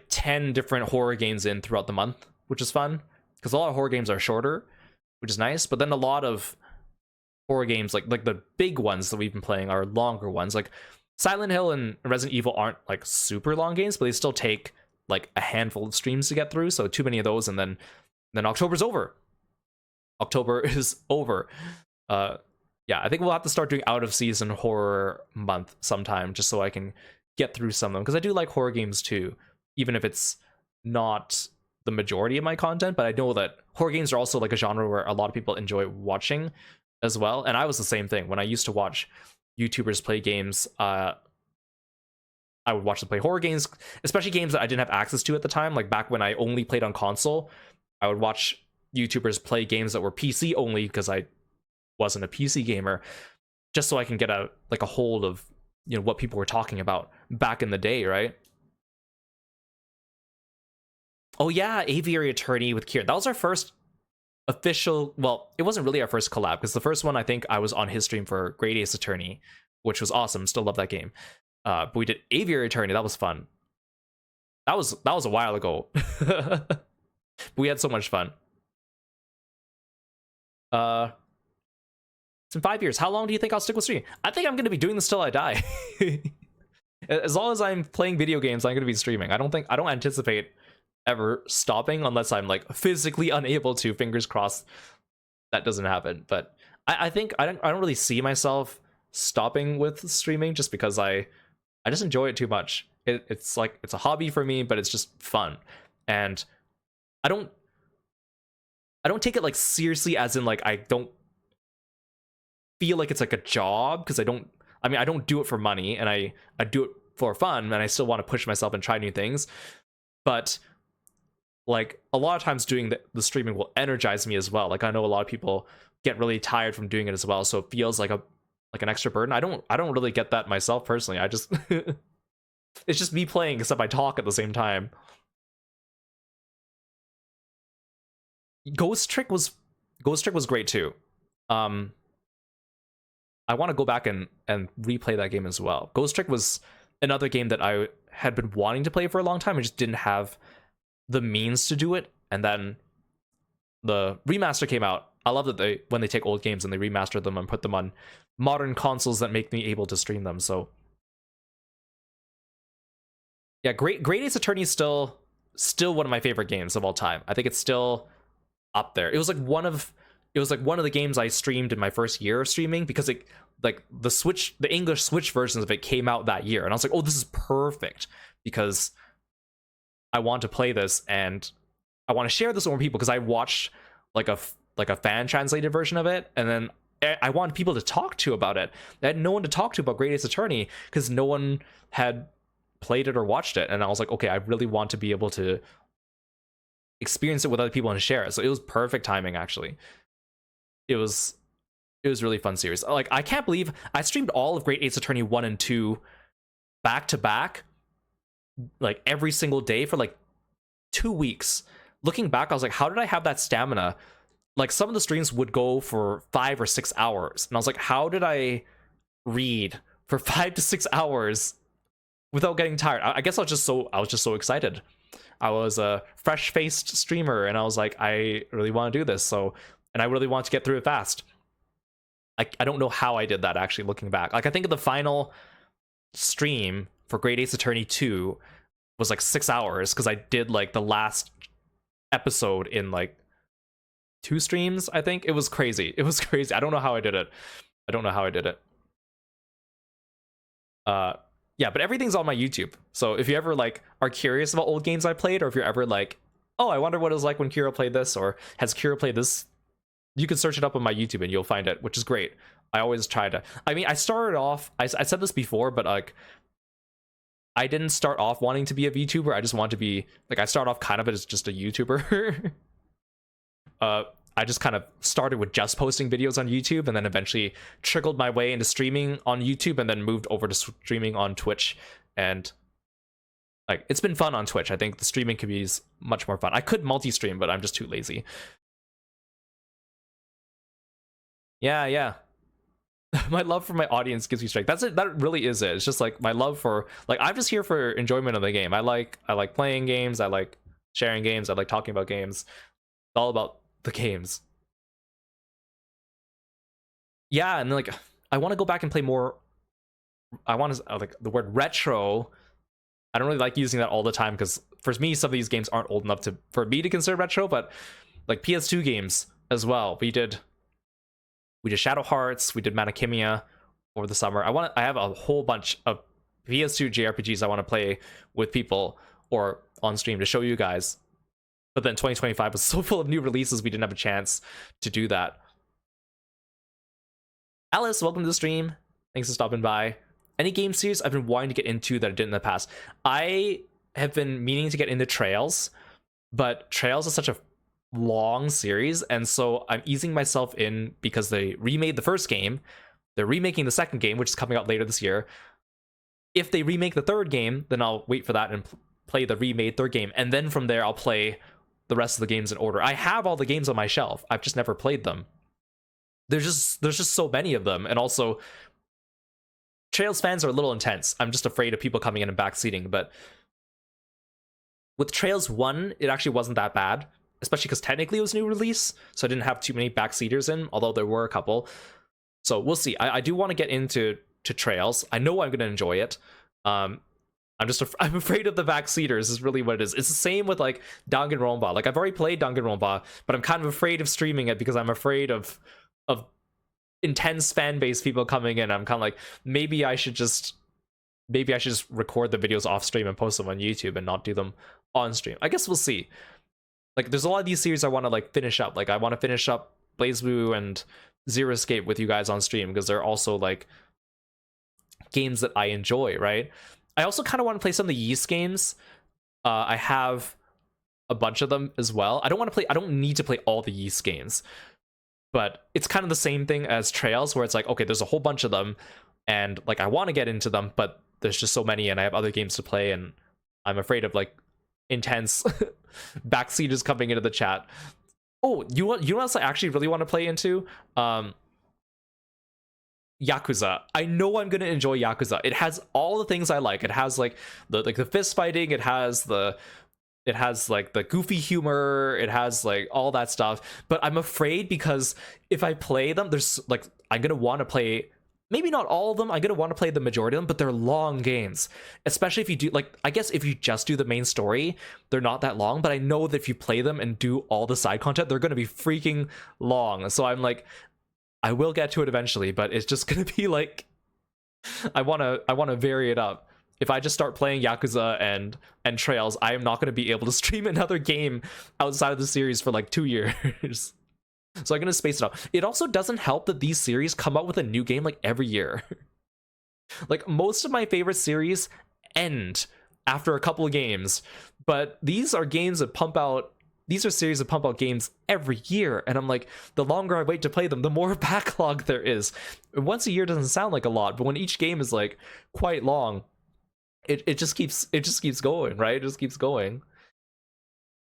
10 different horror games in throughout the month, which is fun because a lot of horror games are shorter, which is nice. But then a lot of horror games, like the big ones that we've been playing, are longer ones. Like Silent Hill and Resident Evil aren't like super long games, but they still take like a handful of streams to get through. So too many of those, and then October's over. October is over. Yeah, I think we'll have to start doing out of season horror month sometime, just so I can get through some of them, because I do like horror games too, even if it's not the majority of my content. But I know that horror games are also like a genre where a lot of people enjoy watching as well. And I was the same thing when I used to watch YouTubers play games. I would watch them play horror games, especially games that I didn't have access to at the time. Like back when I only played on console, I would watch YouTubers play games that were PC only because I wasn't a PC gamer, just so I can get a hold of, you know, what people were talking about back in the day, right? Oh yeah, Aviary Attorney with Kier. That was our first official, well, it wasn't really our first collab, because the first one I think I was on his stream for Great Ace Attorney, which was awesome. Still love that game. But we did Aviary Attorney. That was fun. That was a while ago. But we had so much fun. It's in 5 years. How long do you think I'll stick with streaming? I think I'm going to be doing this till I die. As long as I'm playing video games, I'm going to be streaming. I don't anticipate ever stopping unless I'm like physically unable to. Fingers crossed that doesn't happen. But I think I don't really see myself stopping with streaming, just because I just enjoy it too much. It's like, it's a hobby for me, but it's just fun. And I don't take it like seriously, as in like I don't feel like it's like a job, because I don't do it for money, and I do it for fun, and I still want to push myself and try new things. But like a lot of times doing the streaming will energize me as well. Like I know a lot of people get really tired from doing it as well, so it feels like an extra burden. I don't really get that myself personally. I just it's just me playing except I talk at the same time. Ghost Trick was great too. I want to go back and replay that game as well. Ghost Trick was another game that I had been wanting to play for a long time. I just didn't have the means to do it. And then the remaster came out. I love that when they take old games and they remaster them and put them on modern consoles that make me able to stream them. So yeah, Great Ace Attorney is still one of my favorite games of all time. I think it's still up there. It was like one of the games I streamed in my first year of streaming, because it, like, the English Switch versions of it came out that year, and I was like, oh, this is perfect, because I want to play this and I want to share this with more people, because I watched like a fan translated version of it, and then I wanted people to talk to about it. I had no one to talk to about Great Ace Attorney because no one had played it or watched it, and I was like, okay, I really want to be able to experience it with other people and share it. So it was perfect timing, actually. It was a really fun series. Like, I can't believe I streamed all of Great Ace Attorney 1 and 2 back to back, like every single day for like 2 weeks. Looking back, I was like, how did I have that stamina? Like, some of the streams would go for 5 or 6 hours, and I was like, how did I read for 5 to 6 hours without getting tired? I guess I was just so excited. I was a fresh-faced streamer, and I was like, I really want to do this. So, and I really want to get through it fast. I don't know how I did that, actually, looking back. Like, I think the final stream for Great Ace Attorney 2 was like 6 hours, because I did like the last episode in like 2 streams, I think. It was crazy. I don't know how I did it. Yeah, but everything's on my YouTube. So if you ever like are curious about old games I played, or if you're ever like, oh, I wonder what it was like when Kiro played this, or has Kiro played this, you can search it up on my YouTube and you'll find it, which is great. I always try to, I mean, I started off, I said this before, but like, I didn't start off wanting to be a VTuber. I just want to be, like, I start off kind of as just a YouTuber. I just kind of started with just posting videos on YouTube, and then eventually trickled my way into streaming on YouTube, and then moved over to streaming on Twitch. And like, it's been fun on Twitch. I think the streaming community is much more fun. I could multi-stream, but I'm just too lazy. Yeah. My love for my audience gives me strength. That's it. That really is it. It's just like my love for, like, I'm just here for enjoyment of the game. I like playing games. I like sharing games. I like talking about games. It's all about the games. Yeah, and like, I want to go back and play more. I want to, like, the word retro, I don't really like using that all the time, because for me, some of these games aren't old enough for me to consider retro, but like PS2 games as well. We did Shadow Hearts, we did Manakimia over the summer. I have a whole bunch of PS2 JRPGs I want to play with people or on stream to show you guys. But then 2025 was so full of new releases, we didn't have a chance to do that. Alice, welcome to the stream. Thanks for stopping by. Any game series I've been wanting to get into that I did in the past? I have been meaning to get into Trails, but Trails is such a long series, and so I'm easing myself in because they remade the first game. They're remaking the second game, which is coming out later this year. If they remake the third game, then I'll wait for that and play the remade third game, and then from there I'll play the rest of the games in order. I have all the games on my shelf. I've just never played them. There's just so many of them, and also Trails fans are a little intense. I'm just afraid of people coming in and backseating, but with Trails 1, it actually wasn't that bad, especially because technically it was a new release, so I didn't have too many backseaters in, although there were a couple. So we'll see. I do want to get into Trails. I know I'm going to enjoy it. I'm afraid of the backseaters is really what it is. It's the same with like Danganronpa. Like, I've already played Danganronpa, but I'm kind of afraid of streaming it because I'm afraid of intense fan base people coming in. I'm kind of like, maybe I should just record the videos off stream and post them on YouTube and not do them on stream. I guess we'll see. Like, there's a lot of these series I want to like finish up. Like, I want to finish up BlazBlue and Zero Escape with you guys on stream, because they're also like games that I enjoy, right? I also kind of want to play some of the Yeast games. I have a bunch of them as well. I don't need to play all the Yeast games. but it's kind of the same thing as Trails, where it's like, okay, there's a whole bunch of them, and like I want to get into them, but there's just so many, and I have other games to play, and I'm afraid of like intense backseaters coming into the chat. Oh, you know what else I actually really want to play into? Yakuza. I know I'm gonna enjoy Yakuza. It has all the things I like. It has like the fist fighting. It has like the goofy humor. It has like all that stuff. But I'm afraid because if I play them, there's like I'm gonna want to play. Maybe not all of them. I'm gonna want to play the majority of them, but they're long games. Especially if you do like, I guess if you just do the main story, they're not that long. But I know that if you play them and do all the side content, they're gonna be freaking long. So I'm like, I will get to it eventually, but it's just gonna be like, I wanna vary it up. If I just start playing Yakuza and Trails, I am not gonna be able to stream another game outside of the series for like 2 years. So I'm gonna space it out. It also doesn't help that these series come out with a new game like every year. Like most of my favorite series end after a couple of games, but these are games that pump out. These are series that pump out games every year, and I'm like, the longer I wait to play them, the more backlog there is. Once a year doesn't sound like a lot, but when each game is like quite long, it just keeps going, right? It just keeps going.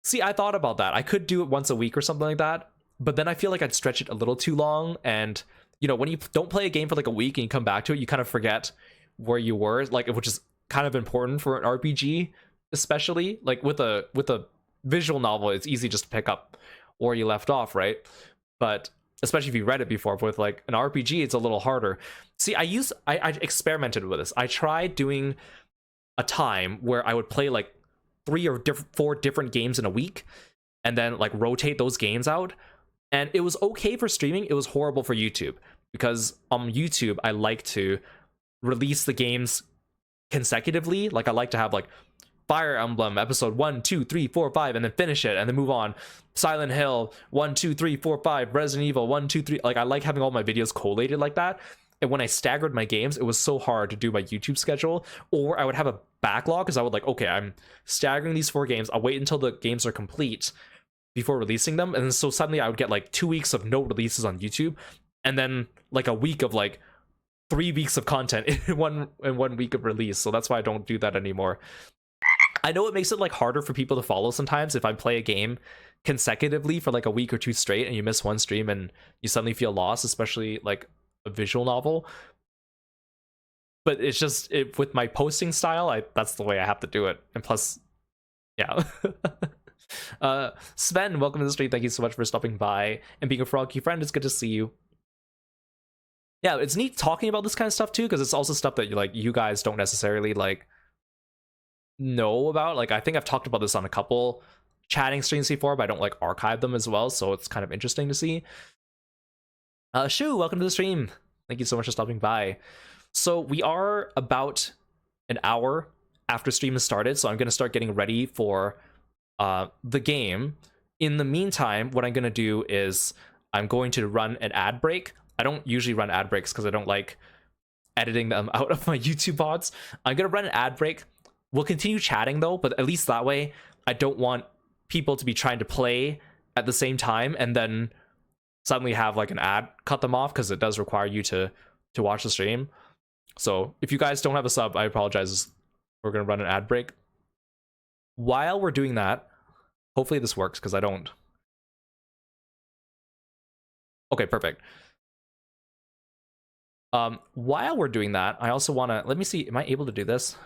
See, I thought about that. I could do it once a week or something like that, but then I feel like I'd stretch it a little too long, and you know, when you don't play a game for like a week and you come back to it, you kind of forget where you were, like, which is kind of important for an RPG, especially like with a visual novel. It's easy just to pick up where you left off, right? But especially if you read it before. But with like an RPG, it's a little harder. See, I experimented with this. I tried doing a time where I would play like 4 different games in a week, and then like rotate those games out. And it was okay for streaming. It was horrible for YouTube, because on YouTube I like to release the games consecutively. Like I like to have like Fire Emblem episode 1, 2, 3, 4, 5, and then finish it and then move on. Silent Hill 1, 2, 3, 4, 5, Resident Evil 1, 2, 3. Like I like having all my videos collated like that. And when I staggered my games, it was so hard to do my YouTube schedule. Or I would have a backlog, because I would like, okay, I'm staggering these 4 games. I'll wait until the games are complete before releasing them. And so suddenly I would get like 2 weeks of no releases on YouTube, and then like a week of like 3 weeks of content in one week of release. So that's why I don't do that anymore. I know it makes it like harder for people to follow sometimes if I play a game consecutively for like a week or 2 straight and you miss one stream and you suddenly feel lost, especially like a visual novel. But it's just with my posting style, that's the way I have to do it. And plus, yeah. Sven, welcome to the stream. Thank you so much for stopping by and being a froggy friend. It's good to see you. Yeah, it's neat talking about this kind of stuff too, because it's also stuff that you guys don't necessarily like know about. Like I think I've talked about this on a couple chatting streams before, but I don't like archive them as well, so it's kind of interesting to see. Shu, welcome to the stream. Thank you so much for stopping by. So we are about an hour after stream has started, so I'm going to start getting ready for the game. In the meantime, what I'm going to do is I'm going to run an ad break. I don't usually run ad breaks because I don't like editing them out of my YouTube VODs. I'm going to run an ad break. We'll continue chatting though, but at least that way I don't want people to be trying to play at the same time and then suddenly have like an ad cut them off, because it does require you to watch the stream. So if you guys don't have a sub, I apologize. We're going to run an ad break. While we're doing that, hopefully this works, because I don't. Okay, perfect. While we're doing that, I also want to, let me see, am I able to do this?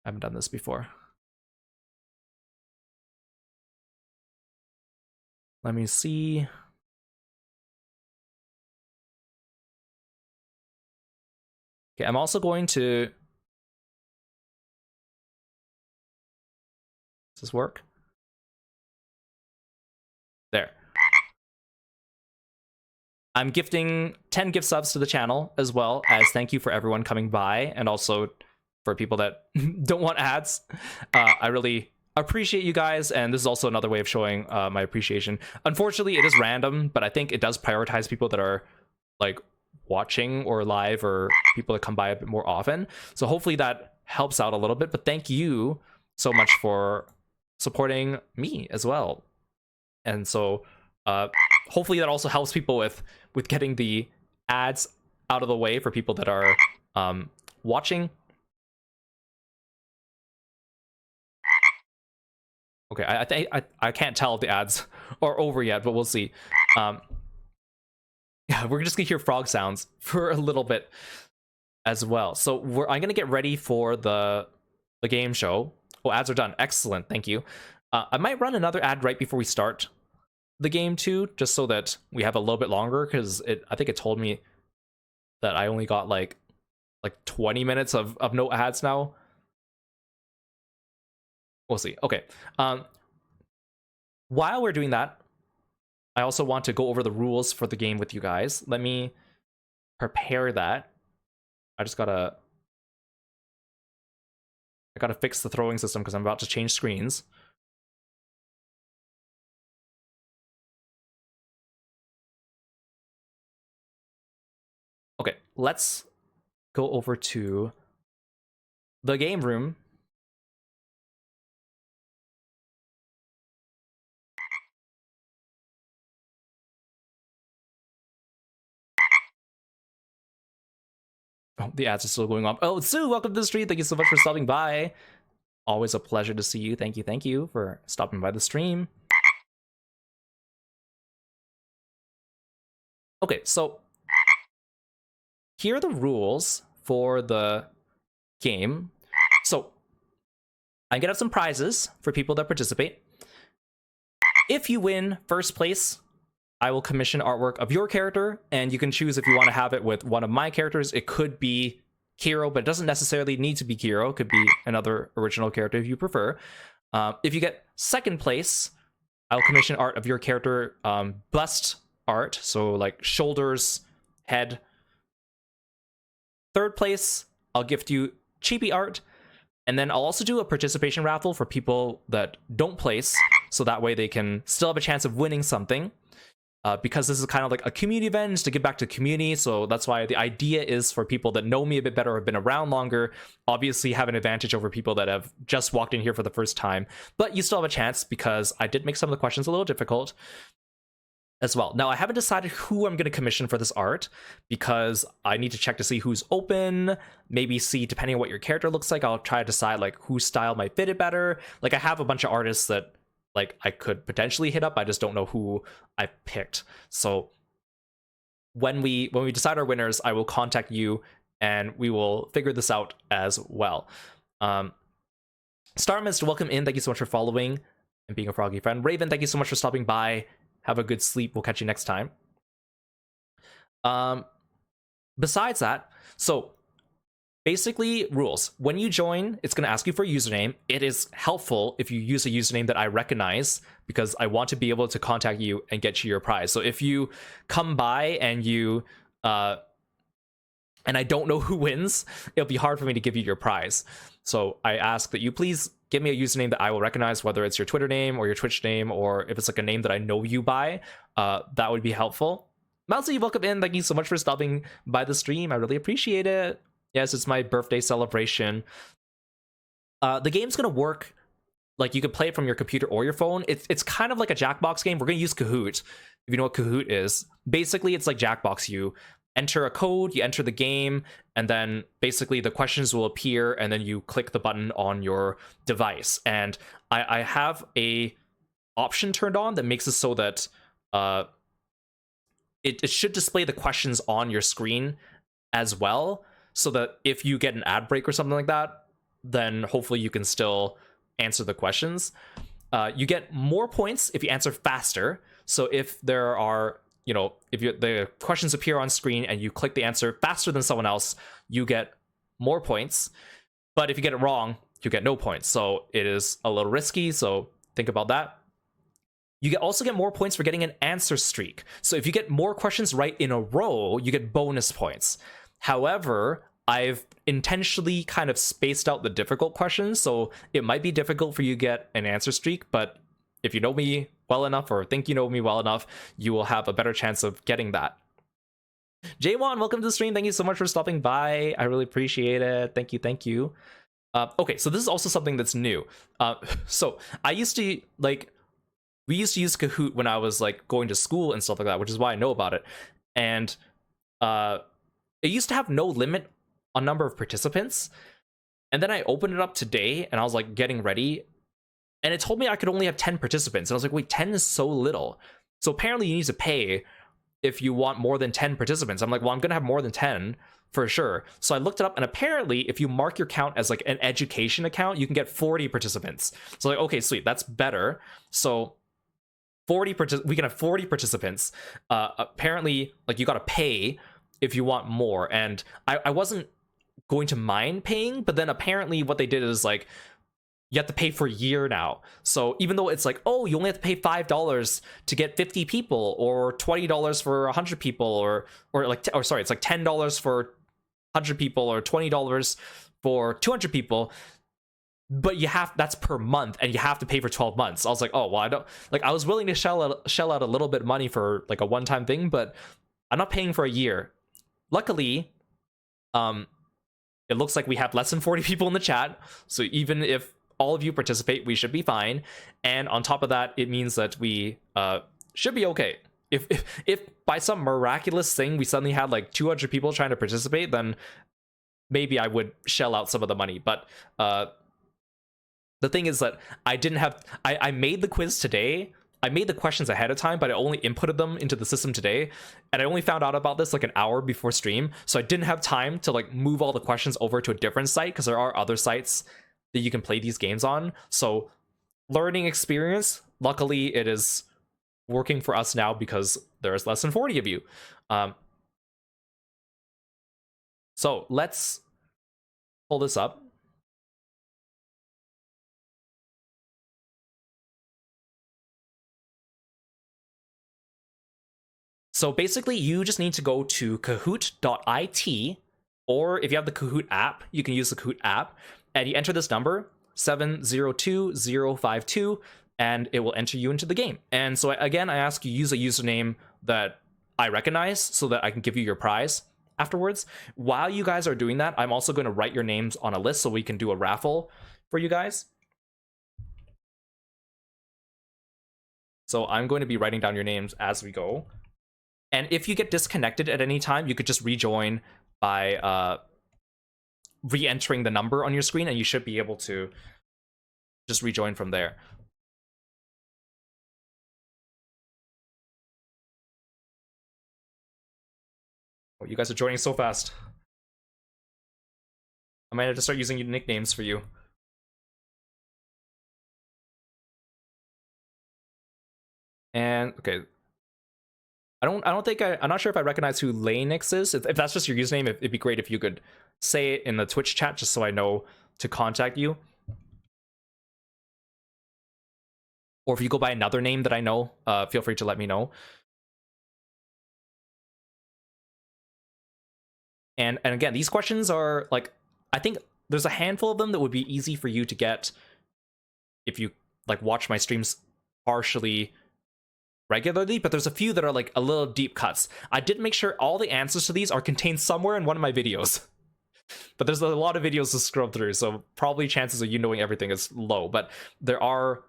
I haven't done this before. Let me see. Okay, I'm also going to... Does this work? There. I'm gifting 10 gift subs to the channel, as well as thank you for everyone coming by, and also for people that don't want ads. I really appreciate you guys, and this is also another way of showing my appreciation. Unfortunately, it is random, but I think it does prioritize people that are like watching or live, or people that come by a bit more often. So hopefully that helps out a little bit, but thank you so much for supporting me as well. And so hopefully that also helps people with getting the ads out of the way for people that are watching. Okay, I think I can't tell if the ads are over yet, but we'll see. Yeah, we're just gonna hear frog sounds for a little bit as well. So I'm gonna get ready for the game show. Oh, ads are done. Excellent, thank you. I might run another ad right before we start the game too, just so that we have a little bit longer, because I think it told me that I only got like 20 minutes of no ads now. We'll see. Okay. While we're doing that, I also want to go over the rules for the game with you guys. Let me prepare that. I gotta fix the throwing system because I'm about to change screens. Okay, let's go over to the game room. Oh, the ads are still going on. Oh, Sue, welcome to the stream. Thank you so much for stopping by. Always a pleasure to see you. Thank you for stopping by the stream. Okay, so here are the rules for the game. So I'm gonna have some prizes for people that participate. If you win first place, I will commission artwork of your character, and you can choose if you want to have it with one of my characters. It could be Kiro, but it doesn't necessarily need to be Kiro. It could be another original character if you prefer. If you get second place, I'll commission art of your character, bust art, so like shoulders, head. Third place, I'll gift you chibi art, and then I'll also do a participation raffle for people that don't place, so that way they can still have a chance of winning something. Because this is kind of like a community event to give back to the community, so that's why the idea is for people that know me a bit better or have been around longer, obviously have an advantage over people that have just walked in here for the first time, but you still have a chance because I did make some of the questions a little difficult as well. Now, I haven't decided who I'm going to commission for this art because I need to check to see who's open, maybe see, depending on what your character looks like, I'll try to decide like whose style might fit it better. Like I have a bunch of artists that like I could potentially hit up, I just don't know who I picked. So when we decide our winners, I will contact you and we will figure this out as well. Starmist, welcome in. Thank you so much for following and being a froggy friend. Raven, thank you so much for stopping by. Have a good sleep. We'll catch you next time. Besides that, so basically, rules. When you join, it's going to ask you for a username. It is helpful if you use a username that I recognize because I want to be able to contact you and get you your prize. So if you come by and you and I don't know who wins, it'll be hard for me to give you your prize. So I ask that you please give me a username that I will recognize, whether it's your Twitter name or your Twitch name, or if it's like a name that I know you by, that would be helpful. Mousy, welcome in. Thank you so much for stopping by the stream. I really appreciate it. Yes, it's my birthday celebration. The game's gonna work like you can play it from your computer or your phone. It's kind of like a Jackbox game. We're gonna use Kahoot, if you know what Kahoot is. Basically, it's like Jackbox. You enter a code, you enter the game, and then basically the questions will appear, and then you click the button on your device. And I have a option turned on that makes it so that it should display the questions on your screen as well, so that if you get an ad break or something like that, then hopefully you can still answer the questions. You get more points if you answer faster. So if there are, if the questions appear on screen and you click the answer faster than someone else, you get more points. But if you get it wrong, you get no points. So it is a little risky, so think about that. You also get more points for getting an answer streak. So if you get more questions right in a row, you get bonus points. However, I've intentionally kind of spaced out the difficult questions, so it might be difficult for you to get an answer streak, but if you know me well enough or think you know me well enough, you will have a better chance of getting that. J1, welcome to the stream. Thank you so much for stopping by. I really appreciate it. Thank you. Okay, so this is also something that's new. So I used to, we used to use Kahoot when I was like going to school and stuff like that, which is why I know about it. And it used to have no limit on number of participants. And then I opened it up today and I was like getting ready, and it told me I could only have 10 participants. And I was like, wait, 10 is so little. So apparently you need to pay if you want more than 10 participants. I'm like, well, I'm gonna have more than 10 for sure. So I looked it up, and apparently if you mark your account as like an education account, you can get 40 participants. So like, okay, sweet, that's better. So we can have 40 participants. Apparently, like, you gotta pay if you want more. And I wasn't going to mind paying, but then apparently what they did is like, you have to pay for a year now. So even though it's like, oh, you only have to pay $5 to get 50 people, or $20 for 100 people, or like, or sorry, it's like $10 for 100 people, or $20 for 200 people. But that's per month, and you have to pay for 12 months. I was like, oh, well, I don't, like, I was willing to shell out a little bit of money for like a one-time thing, but I'm not paying for a year. Luckily, it looks like we have less than 40 people in the chat. So even if all of you participate, we should be fine. And on top of that, it means that we should be okay. If by some miraculous thing we suddenly had like 200 people trying to participate, then maybe I would shell out some of the money. But the thing is that I made the quiz today. I made the questions ahead of time, but I only inputted them into the system today, and I only found out about this like an hour before stream, so I didn't have time to like move all the questions over to a different site, because there are other sites that you can play these games on. So learning experience, luckily it is working for us now because there's less than 40 of you. So let's pull this up. So basically, you just need to go to kahoot.it, or if you have the Kahoot app, you can use the Kahoot app, and you enter this number, 702052, and it will enter you into the game. And so again, I ask you use a username that I recognize so that I can give you your prize afterwards. While you guys are doing that, I'm also going to write your names on a list so we can do a raffle for you guys. So I'm going to be writing down your names as we go. And if you get disconnected at any time, you could just rejoin by re-entering the number on your screen, and you should be able to just rejoin from there. Oh, you guys are joining so fast. I might have to start using nicknames for you. And okay, I'm not sure if I recognize who Lanix is. If that's just your username, it'd be great if you could say it in the Twitch chat just so I know to contact you. Or if you go by another name that I know, feel free to let me know. And again, these questions are like, I think there's a handful of them that would be easy for you to get if you like watch my streams partially regularly, but there's a few that are like a little deep cuts. I did make sure all the answers to these are contained somewhere in one of my videos. But there's a lot of videos to scrub through, so probably chances of you knowing everything is low. But there are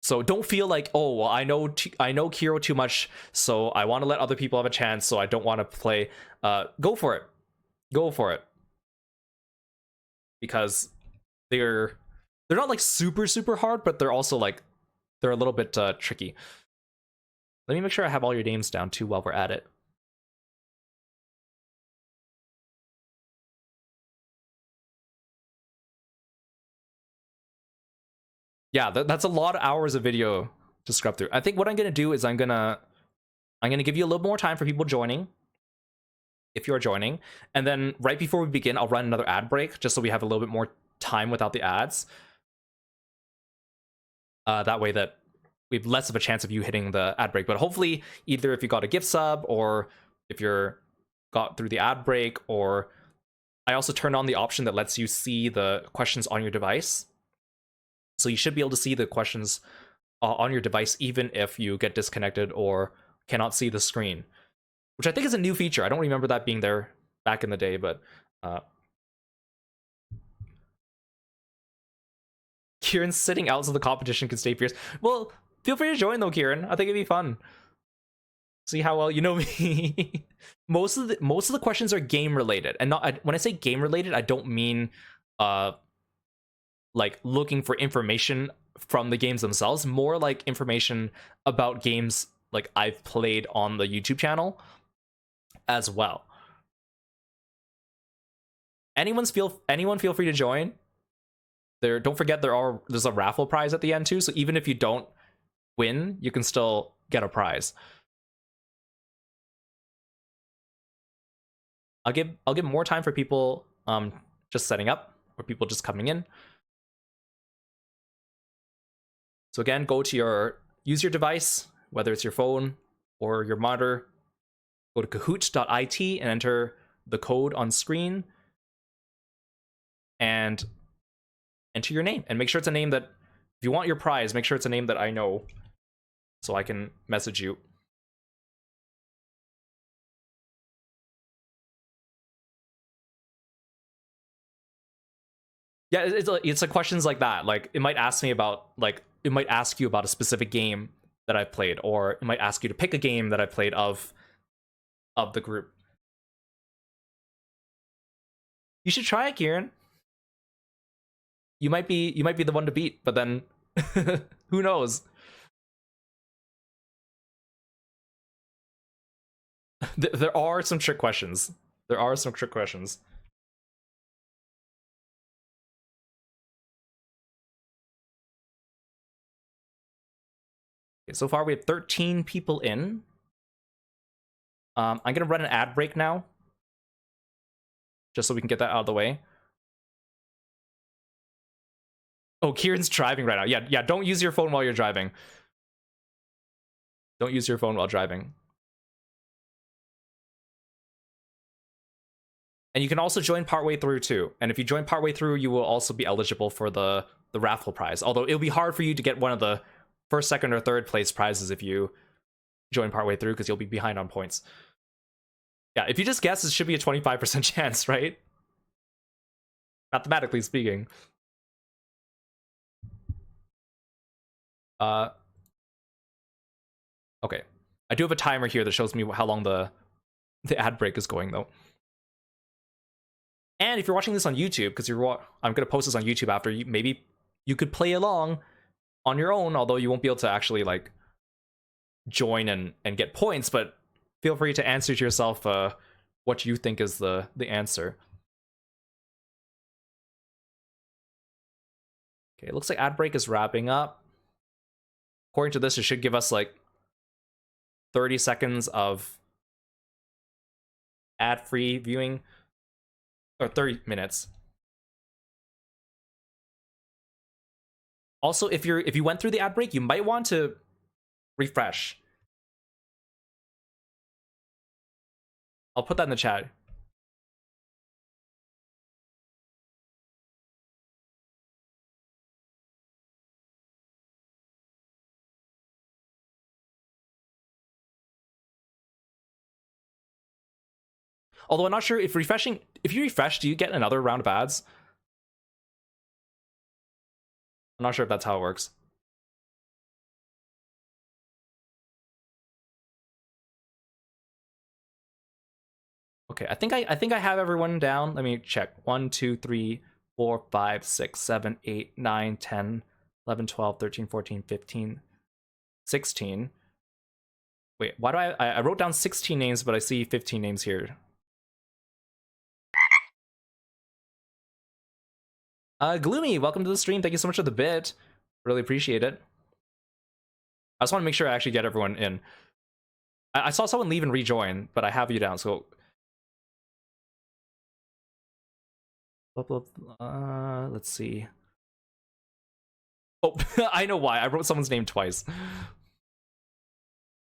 so don't feel like, oh, well, I know Kiro too much, so I want to let other people have a chance, so I don't want to play. Go for it. Go for it. Because they're not like super hard, but they're also like, they're a little bit tricky. Let me make sure I have all your names down too while we're at it. Yeah, that's a lot of hours of video to scrub through. I think what I'm gonna do is I'm gonna give you a little more time for people joining, if you're joining, and then right before we begin, I'll run another ad break just so we have a little bit more time without the ads. That way that we have less of a chance of you hitting the ad break. But hopefully, either if you got a gift sub, or if you're got through the ad break, or I also turned on the option that lets you see the questions on your device. So you should be able to see the questions on your device even if you get disconnected or cannot see the screen, which I think is a new feature. I don't remember that being there back in the day, but Kieran's sitting out so the competition can stay fierce. Well, Feel free to join though, Kieran. I think it'd be fun. See how well you know me. most of the questions are game related, and not when I say game related, I don't mean like looking for information from the games themselves. More like information about games like I've played on the YouTube channel as well. Anyone feel free to join. Don't forget there's a raffle prize at the end too, so even if you don't win, you can still get a prize. I'll give more time for people just setting up or people just coming in. So again, use your device, whether it's your phone or your monitor. Go to kahoot.it and enter the code on screen and enter your name, and make sure it's a name that, if you want your prize, make sure it's a name that I know so I can message you. Yeah, it's like questions like that. Like it might ask you about a specific game that I've played, or it might ask you to pick a game that I played of the group. You should try it, Kieran. You might be the one to beat, but then who knows? There are some trick questions. Okay, so far we have 13 people in. I'm gonna run an ad break now, just so we can get that out of the way. Oh, Kieran's driving right now. Yeah, don't use your phone while you're driving. Don't use your phone while driving. And you can also join partway through too. And if you join partway through, you will also be eligible for the raffle prize. Although it'll be hard for you to get one of the first, second, or third place prizes if you join partway through, because you'll be behind on points. Yeah, if you just guess, it should be a 25% chance, right? Mathematically speaking. Okay. I do have a timer here that shows me how long the ad break is going, though. And if you're watching this on YouTube, because I'm going to post this on YouTube after, maybe you could play along on your own, although you won't be able to actually like join and get points, but feel free to answer to yourself what you think is the answer. Okay, it looks like ad break is wrapping up. According to this, it should give us like 30 seconds of ad-free viewing, or 30 minutes. Also, if you went through the ad break, you might want to refresh. I'll put that in the chat. Although I'm not sure if you refresh, do you get another round of ads? I'm not sure if that's how it works. Okay, I think I have everyone down. Let me check. 1, 2, 3, 4, 5, 6, 7, 8, 9, 10, 11, 12, 13, 14, 15, 16. Wait, why do I wrote down 16 names, but I see 15 names here. Gloomy, welcome to the stream. Thank you so much for the bit. Really appreciate it. I just want to make sure I actually get everyone in. I saw someone leave and rejoin, but I have you down, so... let's see. Oh, I know why. I wrote someone's name twice.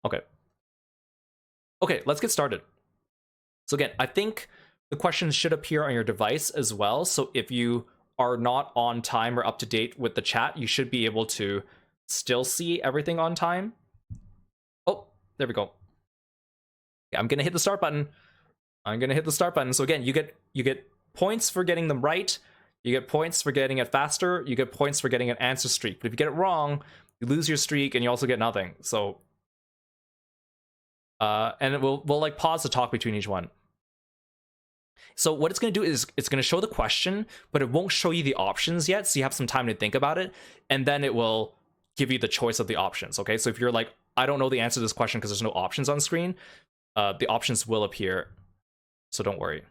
Okay. Okay, let's get started. So again, I think the questions should appear on your device as well, so if you are not on time or up to date with the chat, you should be able to still see everything on time. Oh, there we go. Yeah, I'm gonna hit the start button. So again, you get points for getting them right. You get points for getting it faster. You get points for getting an answer streak. But if you get it wrong, You lose your streak and you also get nothing. So and we'll like pause to talk between each one. So what it's going to do is it's going to show the question, but it won't show you the options yet, so you have some time to think about it, and then it will give you the choice of the options. Okay, so if you're like, I don't know the answer to this question because there's no options on screen, the options will appear, so don't worry.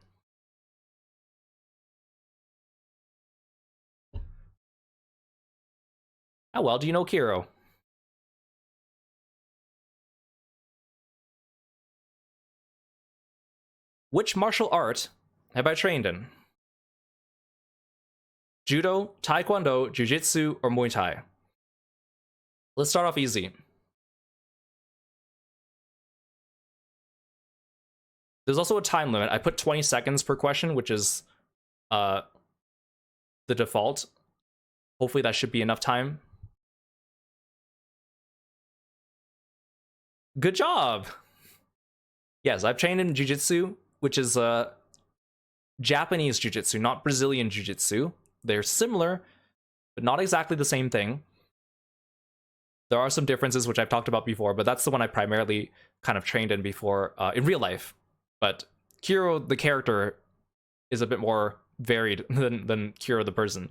How well do you know Kiro? Which martial art have I trained in? Judo, Taekwondo, Jiu-Jitsu, or Muay Thai? Let's start off easy. There's also a time limit. I put 20 seconds per question, which is the default. Hopefully that should be enough time. Good job! Yes, I've trained in Jiu-Jitsu, which is Japanese Jiu-Jitsu, not Brazilian Jiu-Jitsu. They're similar, but not exactly the same thing. There are some differences, which I've talked about before, but that's the one I primarily kind of trained in before in real life. But Kiro, the character, is a bit more varied than Kiro, the person.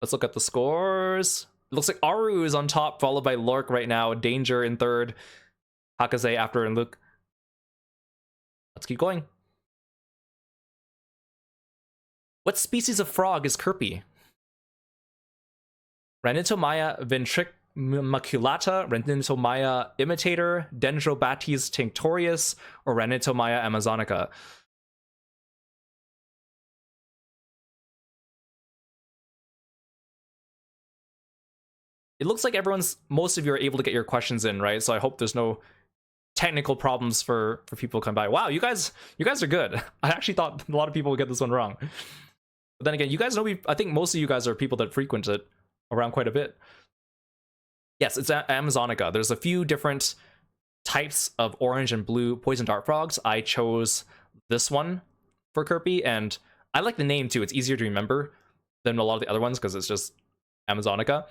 Let's look at the scores. It looks like Aru is on top, followed by Lork right now. Danger in third. Hakaze after, and Luke. Let's keep going. What species of frog is Kirby? Ranitomaya ventriculomaculata, Ranitomaya imitator, Dendrobates tinctorius, or Ranitomaya amazonica? It looks like most of you are able to get your questions in, right? So I hope there's no technical problems for people to come by. Wow, you guys are good. I actually thought a lot of people would get this one wrong. But then again, you guys know I think most of you guys are people that frequent it around quite a bit. Yes, it's Amazonica. There's a few different types of orange and blue poison dart frogs. I chose this one for Kirby, and I like the name too. It's easier to remember than a lot of the other ones because it's just Amazonica.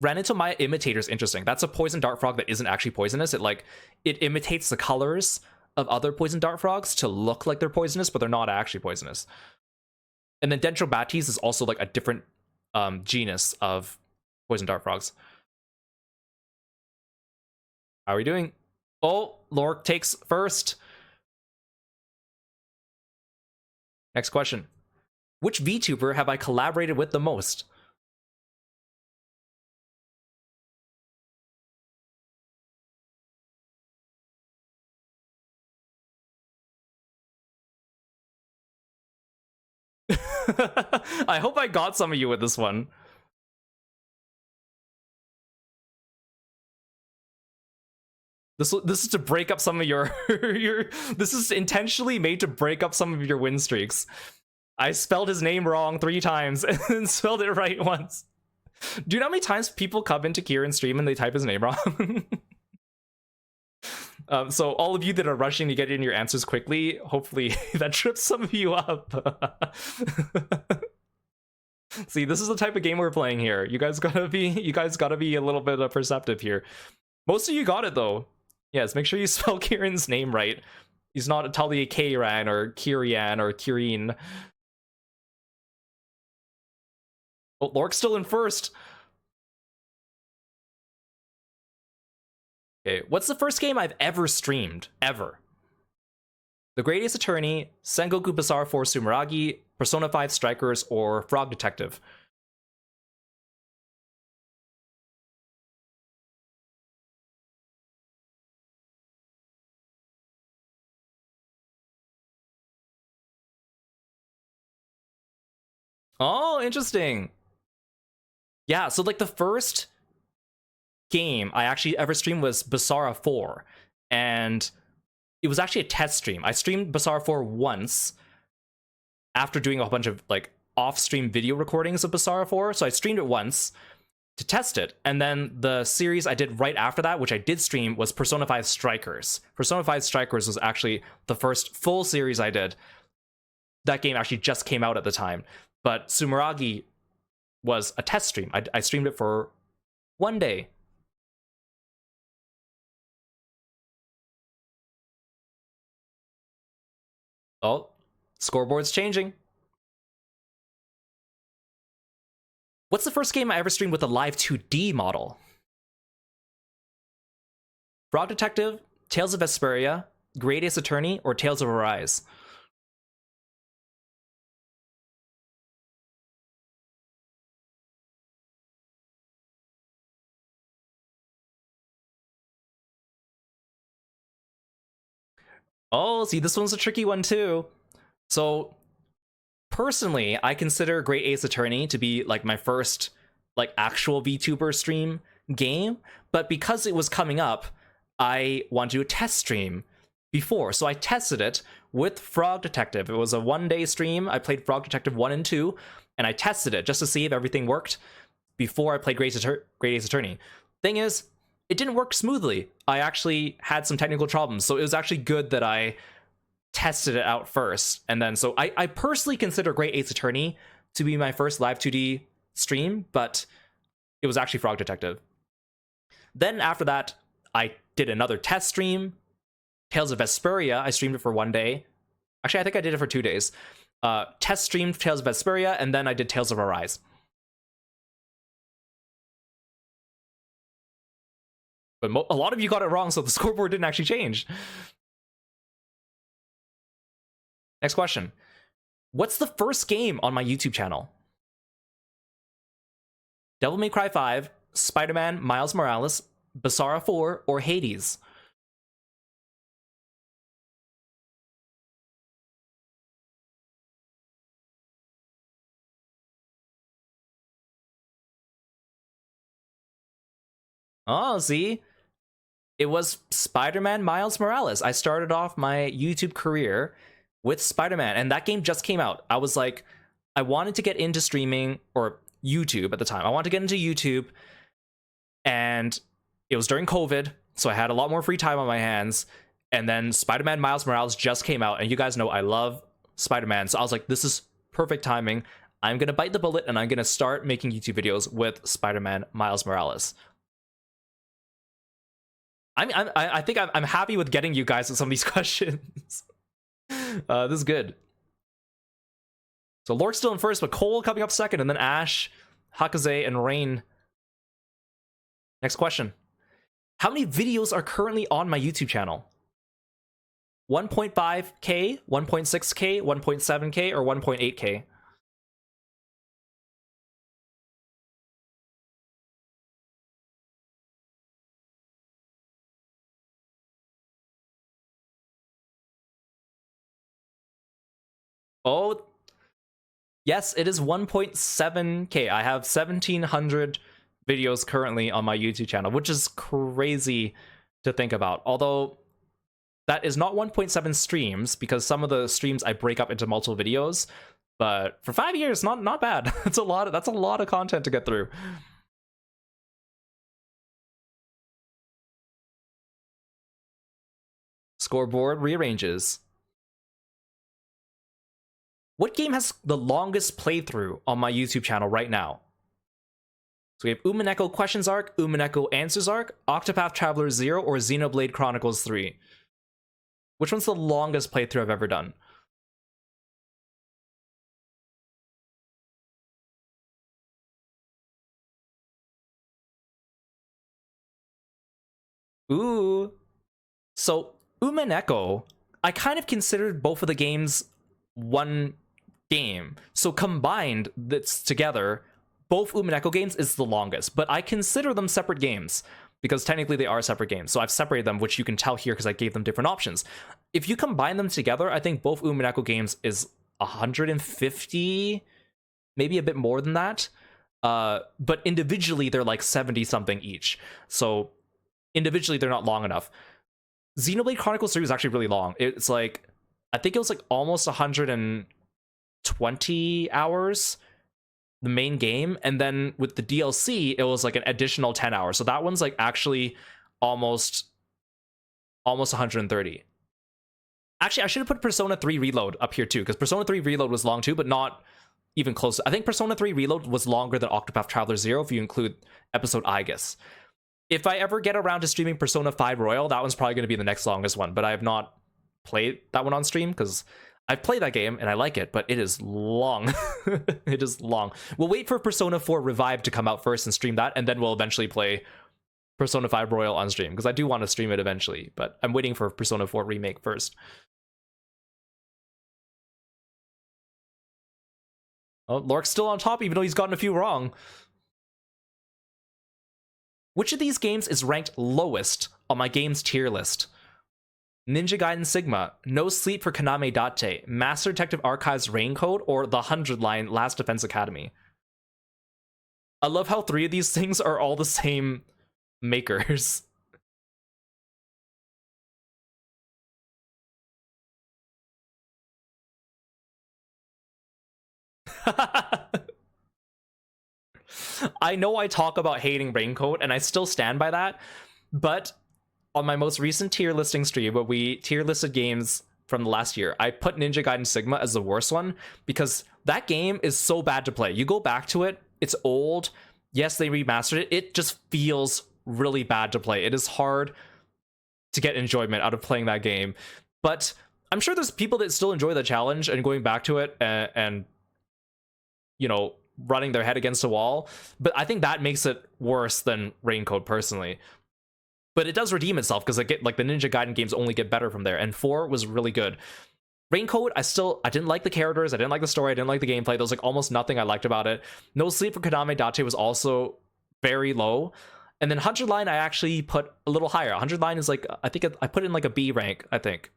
Ranitomaya imitator is interesting. That's a poison dart frog that isn't actually poisonous. It imitates the colors of other poison dart frogs to look like they're poisonous, but they're not actually poisonous. And then Dendrobates is also like a different genus of poison dart frogs. How are we doing? Oh, Lork takes first. Next question. Which VTuber have I collaborated with the most? I hope I got some of you with this one. This is to break up some of your this is intentionally made to break up some of your win streaks. I spelled his name wrong 3 times and spelled it right once. Do you know how many times people come into Kieran's stream and they type his name wrong? So all of you that are rushing to get in your answers quickly, hopefully that trips some of you up. See, this is the type of game we're playing here. You guys gotta be a little bit perceptive here. Most of you got it though. Yes, make sure you spell Kieran's name right. He's not Talia Kairan or Kirian or Kirin. Oh, Lork's still in first. Okay, what's the first game I've ever streamed? Ever. The Greatest Attorney, Sengoku Basara 4 Sumeragi, Persona 5 Strikers, or Frog Detective? Oh, interesting. Yeah, so like the first game I actually ever streamed was Basara 4, and it was actually a test stream. I streamed Basara 4 once after doing a bunch of like off-stream video recordings of Basara 4, so I streamed it once to test it, and then the series I did right after that, which I did stream, was Persona 5 Strikers. Persona 5 Strikers was actually the first full series I did. That game actually just came out at the time, but Sumeragi was a test stream. I streamed it for 1 day. Oh, scoreboard's changing. What's the first game I ever streamed with a live 2D model? Frog Detective, Tales of Vesperia, Great Ace Attorney, or Tales of Arise? Oh, see, this one's a tricky one too. So, personally, I consider Great Ace Attorney to be like my first like actual VTuber stream game, but because it was coming up, I wanted to do a test stream before. So I tested it with Frog Detective. It was a 1 day stream. I played Frog Detective 1 and 2, and I tested it just to see if everything worked before I played Great Ace Attorney. Thing is, it didn't work smoothly. I actually had some technical problems, so it was actually good that I tested it out first. And then, so I personally consider Great Ace Attorney to be my first live 2D stream, but it was actually Frog Detective. Then after that, I did another test stream, Tales of Vesperia. I streamed it for 1 day. Actually, I think I did it for 2 days. Test streamed Tales of Vesperia, and then I did Tales of Arise. But a lot of you got it wrong, so the scoreboard didn't actually change. Next question. What's the first game on my YouTube channel? Devil May Cry 5, Spider-Man Miles Morales, Basara 4, or Hades? Oh, see? It was Spider-Man Miles Morales. I started off my YouTube career with Spider-Man, and that game just came out. I was like, I wanted to get into streaming, or YouTube at the time. I wanted to get into YouTube, and it was during COVID, so I had a lot more free time on my hands. And then Spider-Man Miles Morales just came out, and you guys know I love Spider-Man, so I was like, this is perfect timing. I'm gonna bite the bullet, and I'm gonna start making YouTube videos with Spider-Man Miles Morales. I think I'm happy with getting you guys with some of these questions. This is good. So Lork's still in first, but Cole coming up second, and then Ash, Hakaze, and Rain. Next question. How many videos are currently on my YouTube channel? 1.5K, 1.6K, 1.7K, or 1.8K? Oh, yes, it is 1.7K. I have 1,700 videos currently on my YouTube channel, which is crazy to think about. Although that is not 1.7 streams, because some of the streams I break up into multiple videos. But for 5 years, not bad. That's a lot of content to get through. Scoreboard rearranges. What game has the longest playthrough on my YouTube channel right now? So we have Umineko Questions Arc, Umineko Answers Arc, Octopath Traveler 0, or Xenoblade Chronicles 3. Which one's the longest playthrough I've ever done? Ooh. So Umineko, I kind of considered both of the games one game. So combined, that's together, both Umineko games is the longest, but I consider them separate games because technically they are separate games. So I've separated them, which you can tell here because I gave them different options. If you combine them together, I think both Umineko games is 150, maybe a bit more than that. But individually, they're like 70 something each. So individually, they're not long enough. Xenoblade Chronicles 3 was actually really long. It's like, I think it was like almost 120 hours, the main game, and then with the DLC, it was like an additional 10 hours. So that one's like actually almost 130. Actually, I should have put Persona 3 Reload up here too, because Persona 3 Reload was long too, but not even close. I think Persona 3 Reload was longer than Octopath Traveler 0 if you include episode Aegis. If I ever get around to streaming Persona 5 Royal, that one's probably going to be the next longest one, but I have not played that one on stream because I've played that game and I like it, but it is long. It is long. We'll wait for Persona 4 Revive to come out first and stream that, and then we'll eventually play Persona 5 Royal on stream, because I do want to stream it eventually, but I'm waiting for Persona 4 Remake first. Oh, Lork's still on top, even though he's gotten a few wrong. Which of these games is ranked lowest on my games tier list? Ninja Gaiden Sigma, No Sleep for Kaname Date, Master Detective Archives Raincode, or The 100 Line Last Defense Academy? I love how 3 of these things are all the same makers. I know I talk about hating Raincoat, and I still stand by that, but on my most recent tier listing stream, where we tier listed games from the last year, I put Ninja Gaiden Sigma as the worst one, because that game is so bad to play. You go back to it, it's old, yes, they remastered it, it just feels really bad to play. It is hard to get enjoyment out of playing that game, but I'm sure there's people that still enjoy the challenge and going back to it and you know, running their head against a wall, but I think that makes it worse than Raincoat personally. But it does redeem itself, because like the Ninja Gaiden games only get better from there, and 4 was really good. Raincoat, I didn't like the characters, I didn't like the story, I didn't like the gameplay. There was like almost nothing I liked about it. No Sleep for Kaname Date was also very low. And then 100 Line I actually put a little higher. 100 Line is like, I think I put it in like a B rank, I think.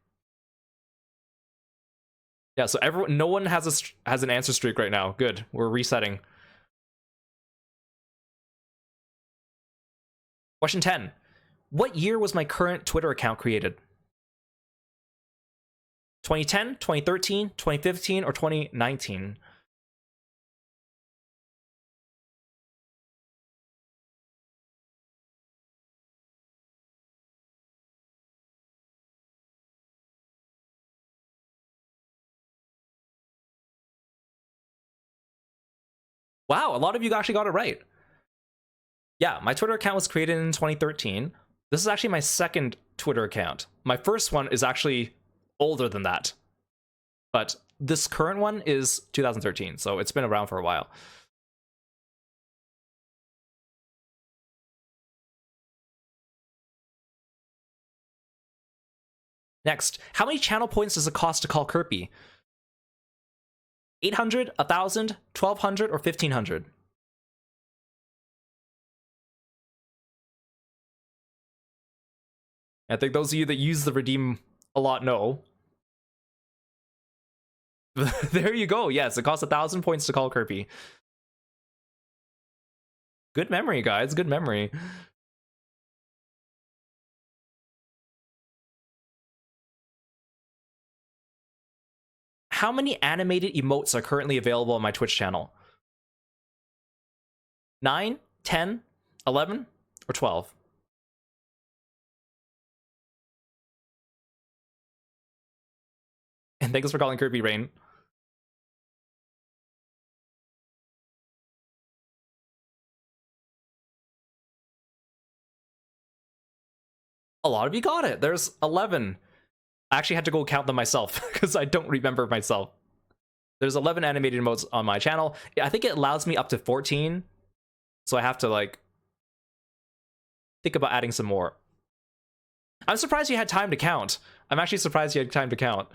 Yeah, so no one has an answer streak right now. Good, we're resetting. Question 10. What year was my current Twitter account created? 2010, 2013, 2015, or 2019? Wow, a lot of you actually got it right. Yeah, my Twitter account was created in 2013. This is actually my second Twitter account. My first one is actually older than that. But this current one is 2013, so it's been around for a while. Next, how many channel points does it cost to call Kirby? 800, 1,000, 1,200, or 1,500? I think those of you that use the redeem a lot know. There you go. Yes, it costs 1,000 points to call Kirby. Good memory, guys. Good memory. How many animated emotes are currently available on my Twitch channel? 9, 10, 11, or 12? And thanks for calling Kirby Rain. A lot of you got it. There's 11. I actually had to go count them myself because I don't remember myself. There's 11 animated emotes on my channel. I think it allows me up to 14. So I have to like think about adding some more. I'm surprised you had time to count. I'm actually surprised you had time to count.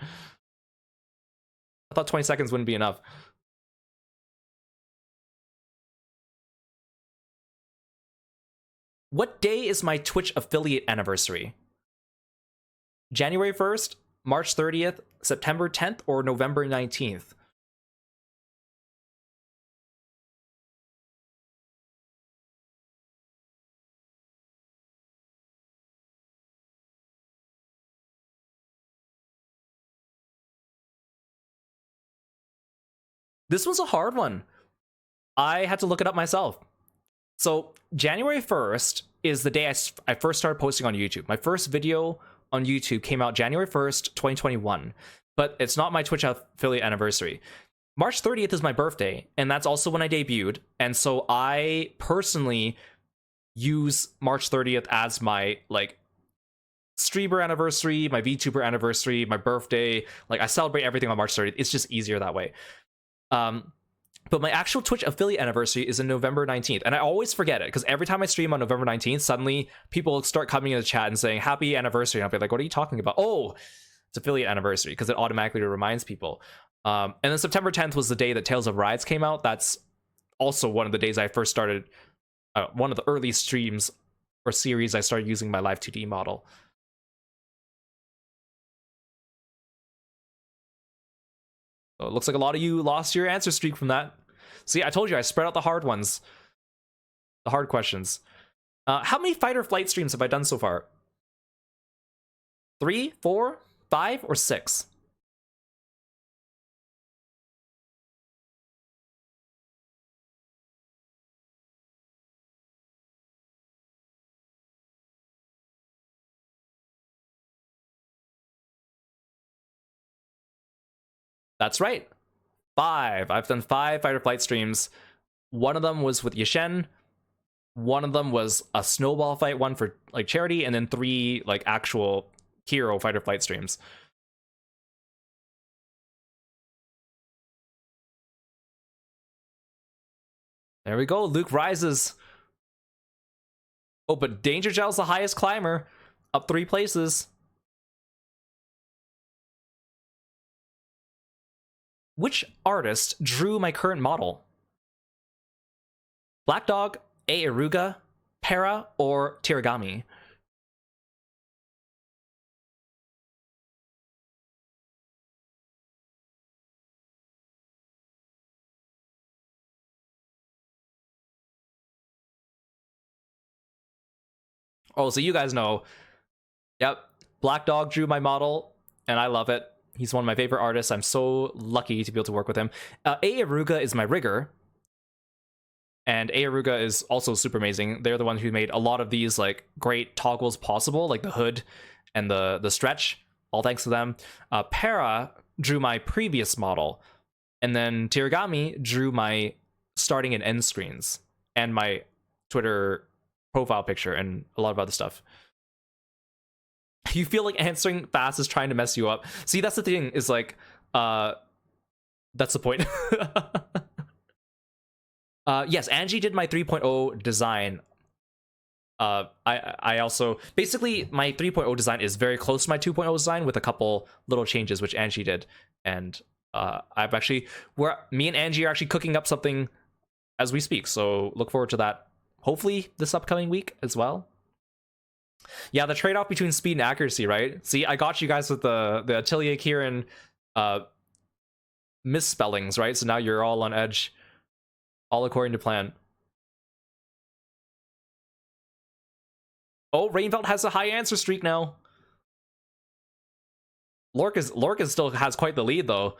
I thought 20 seconds wouldn't be enough. What day is my Twitch affiliate anniversary? January 1st, March 30th, September 10th, or November 19th? This was a hard one. I had to look it up myself. So January 1st is the day I first started posting on YouTube. My first video on YouTube came out January 1st, 2021, but it's not my Twitch affiliate anniversary. March 30th is my birthday, and that's also when I debuted. And so I personally use March 30th as my like streamer anniversary, my VTuber anniversary, my birthday. Like I celebrate everything on March 30th. It's just easier that way. But my actual Twitch affiliate anniversary is in November 19th. And I always forget it because every time I stream on November 19th, suddenly people start coming in the chat and saying happy anniversary. And I'll be like, what are you talking about? Oh, it's affiliate anniversary, because it automatically reminds people. And then September 10th was the day that Tales of Rides came out. That's also one of the days I first started, one of the early streams or series I started using my live 2D model. So it looks like a lot of you lost your answer streak from that. See, I told you I spread out the hard ones, the hard questions. How many fight or flight streams have I done so far? 3, 4, 5, or 6? That's right. 5. I've done 5 fight or flight streams. One of them was with Yashen. One of them was a snowball fight, one for like charity, and then 3 like actual hero fight or flight streams. There we go. Luke rises. Oh, but Danger Gel's the highest climber, up 3 places. Which artist drew my current model? Black Dog, A. Iruga, Para, or Tirigami? Oh, so you guys know. Yep, Black Dog drew my model, and I love it. He's one of my favorite artists. I'm so lucky to be able to work with him. A. Iruga is my rigger, and A. Iruga is also super amazing. They're the ones who made a lot of these like great toggles possible, like the hood and the stretch. All thanks to them. Para drew my previous model, and then Tirigami drew my starting and end screens and my Twitter profile picture and a lot of other stuff. You feel like answering fast is trying to mess you up. See, that's the thing, is like, that's the point. Yes, Angie did my 3.0 design. I also, basically, my 3.0 design is very close to my 2.0 design with a couple little changes, which Angie did. And I've actually, me and Angie are actually cooking up something as we speak. So look forward to that, hopefully this upcoming week as well. Yeah, the trade-off between speed and accuracy, right? See, I got you guys with the Atelier Kieran misspellings, right? So now you're all on edge, all according to plan. Oh, Rainfeld has a high answer streak now. Lorca still has quite the lead, though.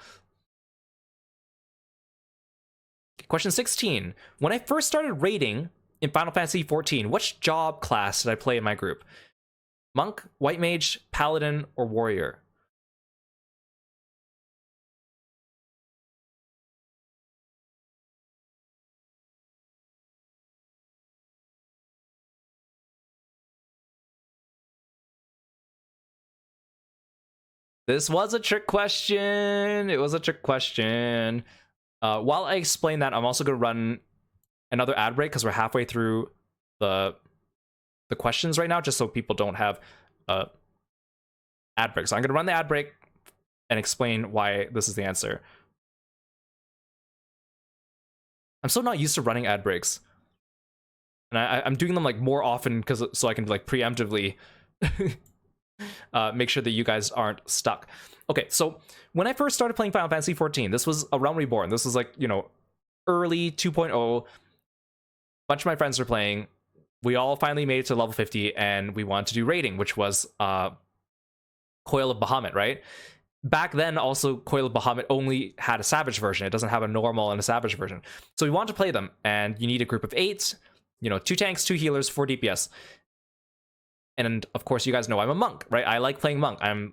Question 16. When I first started raiding in Final Fantasy XIV, which job class did I play in my group? Monk, White Mage, Paladin, or Warrior? This was a trick question. It was a trick question. While I explain that, I'm also going to run another ad break because we're halfway through the questions right now, just so people don't have ad breaks. So I'm going to run the ad break and explain why this is the answer. I'm so not used to running ad breaks, and I'm doing them like more often so I can like preemptively make sure that you guys aren't stuck. Okay, so when I first started playing Final Fantasy XIV, this was A Realm Reborn. This was like, you know, early 2.0. Bunch of my friends were playing. We all finally made it to level 50, and we wanted to do raiding, which was Coil of Bahamut, right? Back then, also, Coil of Bahamut only had a Savage version. It doesn't have a normal and a Savage version. So we wanted to play them, and you need a group of 8, you know, 2 tanks, 2 healers, 4 DPS. And of course, you guys know I'm a monk, right? I like playing monk. I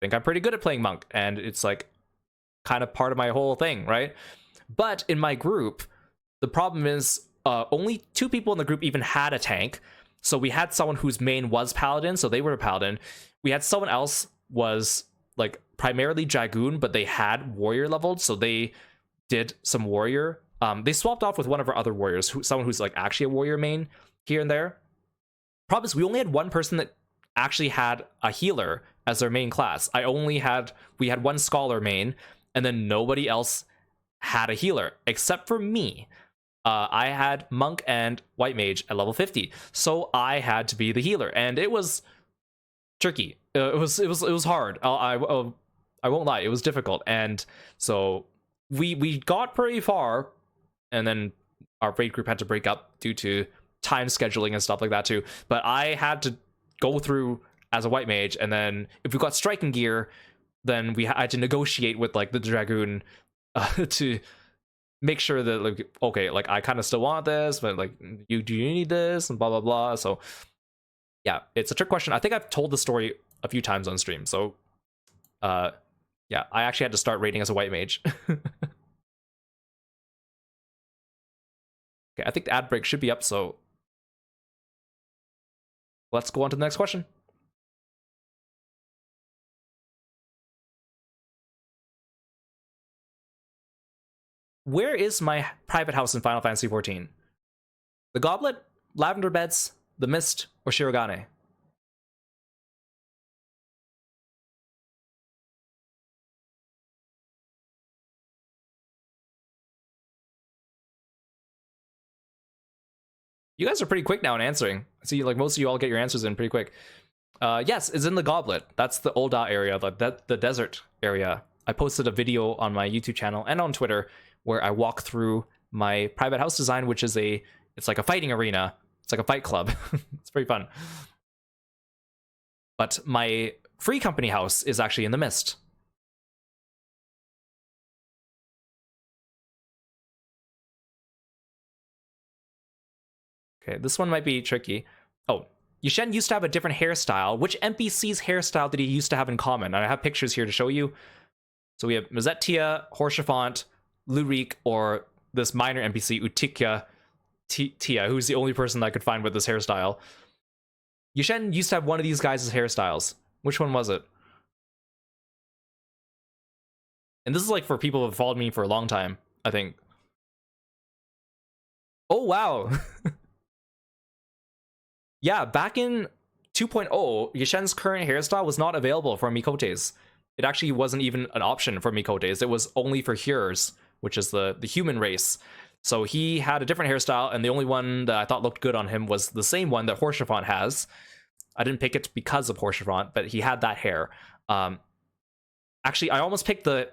think I'm pretty good at playing monk, and it's like kind of part of my whole thing, right? But in my group, the problem is only 2 people in the group even had a tank. So we had someone whose main was paladin, so they were a paladin. We had someone else was like primarily dragoon, but they had warrior leveled, so they did some warrior. They swapped off with one of our other warriors, someone who's like actually a warrior main here and there. Problem is, we only had one person that actually had a healer as their main class. We had one scholar main, and then nobody else had a healer except for me. I had monk and white mage at level 50, so I had to be the healer, and it was tricky. It was hard. I won't lie, it was difficult, and so we got pretty far, and then our raid group had to break up due to time scheduling and stuff like that too. But I had to go through as a white mage, and then if we got striking gear, then I had to negotiate with like the dragoon to make sure that like, okay, like I kind of still want this, but like do you need this, and blah blah blah. So yeah, it's a trick question. I think I've told the story a few times on stream. So yeah, I actually had to start raiding as a white mage. Okay, I think the ad break should be up, so let's go on to the next question. Where is my private house in Final Fantasy XIV? The Goblet, Lavender Beds, the Mist, or Shirogane? You guys are pretty quick now in answering. I see like most of you all get your answers in pretty quick. Yes, it's in the Goblet. That's the Ul'dah area, the desert area. I posted a video on my YouTube channel and on Twitter where I walk through my private house design, which is it's like a fighting arena. It's like a fight club. It's pretty fun. But my free company house is actually in the Mist. Okay, this one might be tricky. Oh, Yushen used to have a different hairstyle. Which NPC's hairstyle did he used to have in common? And I have pictures here to show you. So we have Mazette Tia, Horshaphant, Lurik, or this minor NPC, Utikya Tia, who's the only person that I could find with this hairstyle. Yushen used to have one of these guys' hairstyles. Which one was it? And this is like for people who have followed me for a long time, I think. Oh, wow. Yeah, back in 2.0, Yushen's current hairstyle was not available for Mikotes. It actually wasn't even an option for Mikotes. It was only for Hyurs, which is the human race. So he had a different hairstyle, and the only one that I thought looked good on him was the same one that Horshaphant has. I didn't pick it because of Horshaphant, but he had that hair. Actually, I almost picked the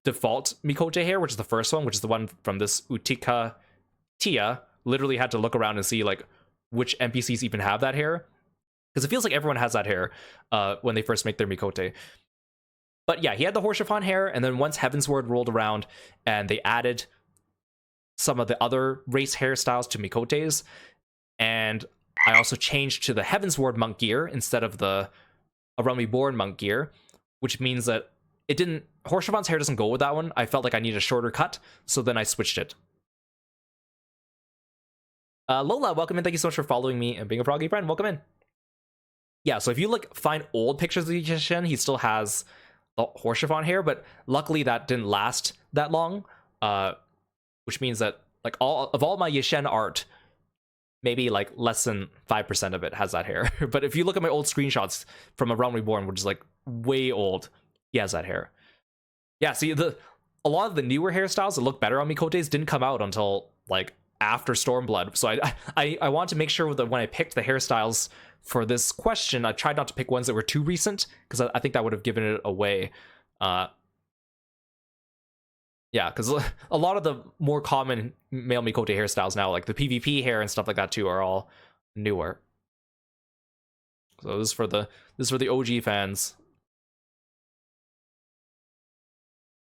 default Mikote hair, which is the first one, which is the one from this Utika Tia. Literally had to look around and see like which NPCs even have that hair, because it feels like everyone has that hair when they first make their Mikote. But yeah, he had the Horshaphant hair, and then once Heavensward rolled around and they added some of the other race hairstyles to Mikotes, and I also changed to the Heavensward monk gear instead of the A Realm Reborn monk gear, which means that Horshaphant's hair doesn't go with that one. I felt like I needed a shorter cut, so then I switched it. Lola, welcome in. Thank you so much for following me and being a froggy friend. Welcome in. Yeah, so if you find old pictures of Yushen, he still has the Horshaphant hair, but luckily that didn't last that long, which means that like all my Yushen art, maybe like less than 5% of it has that hair. But if you look at my old screenshots from A Realm Reborn, which is like way old, he has that hair. Yeah, see, a lot of the newer hairstyles that look better on Mikotes didn't come out until like after Stormblood. So I want to make sure that when I picked the hairstyles for this question, I tried not to pick ones that were too recent, because I think that would have given it away. Yeah, because a lot of the more common male Mikote hairstyles now, like the PvP hair and stuff like that too, are all newer. So this is for the OG fans.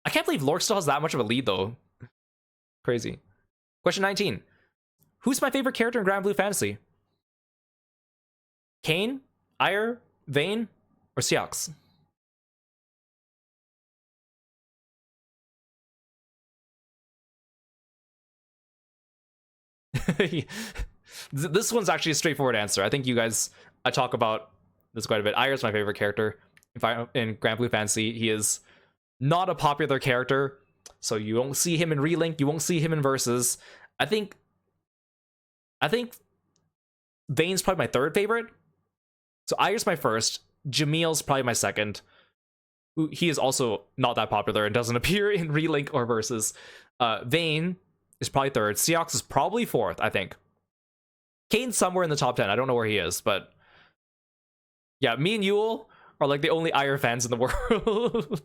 I can't believe Lork still has that much of a lead though. Crazy. Question 19. Who's my favorite character in Grand Blue Fantasy? Kain, Ire, Vayne, or Seox? This one's actually a straightforward answer. I think I talk about this quite a bit. Ayre's my favorite character in Grand Blue Fantasy. He is not a popular character, so you won't see him in Relink, you won't see him in Versus. I think Vayne's probably my third favorite. So Ayre's my first, Jamil's probably my second. He is also not that popular and doesn't appear in Relink or Versus. Vayne is probably third. Seox is probably fourth, I think. Kane's somewhere in the top 10. I don't know where he is, but yeah, me and Yule are like the only Ayre fans in the world.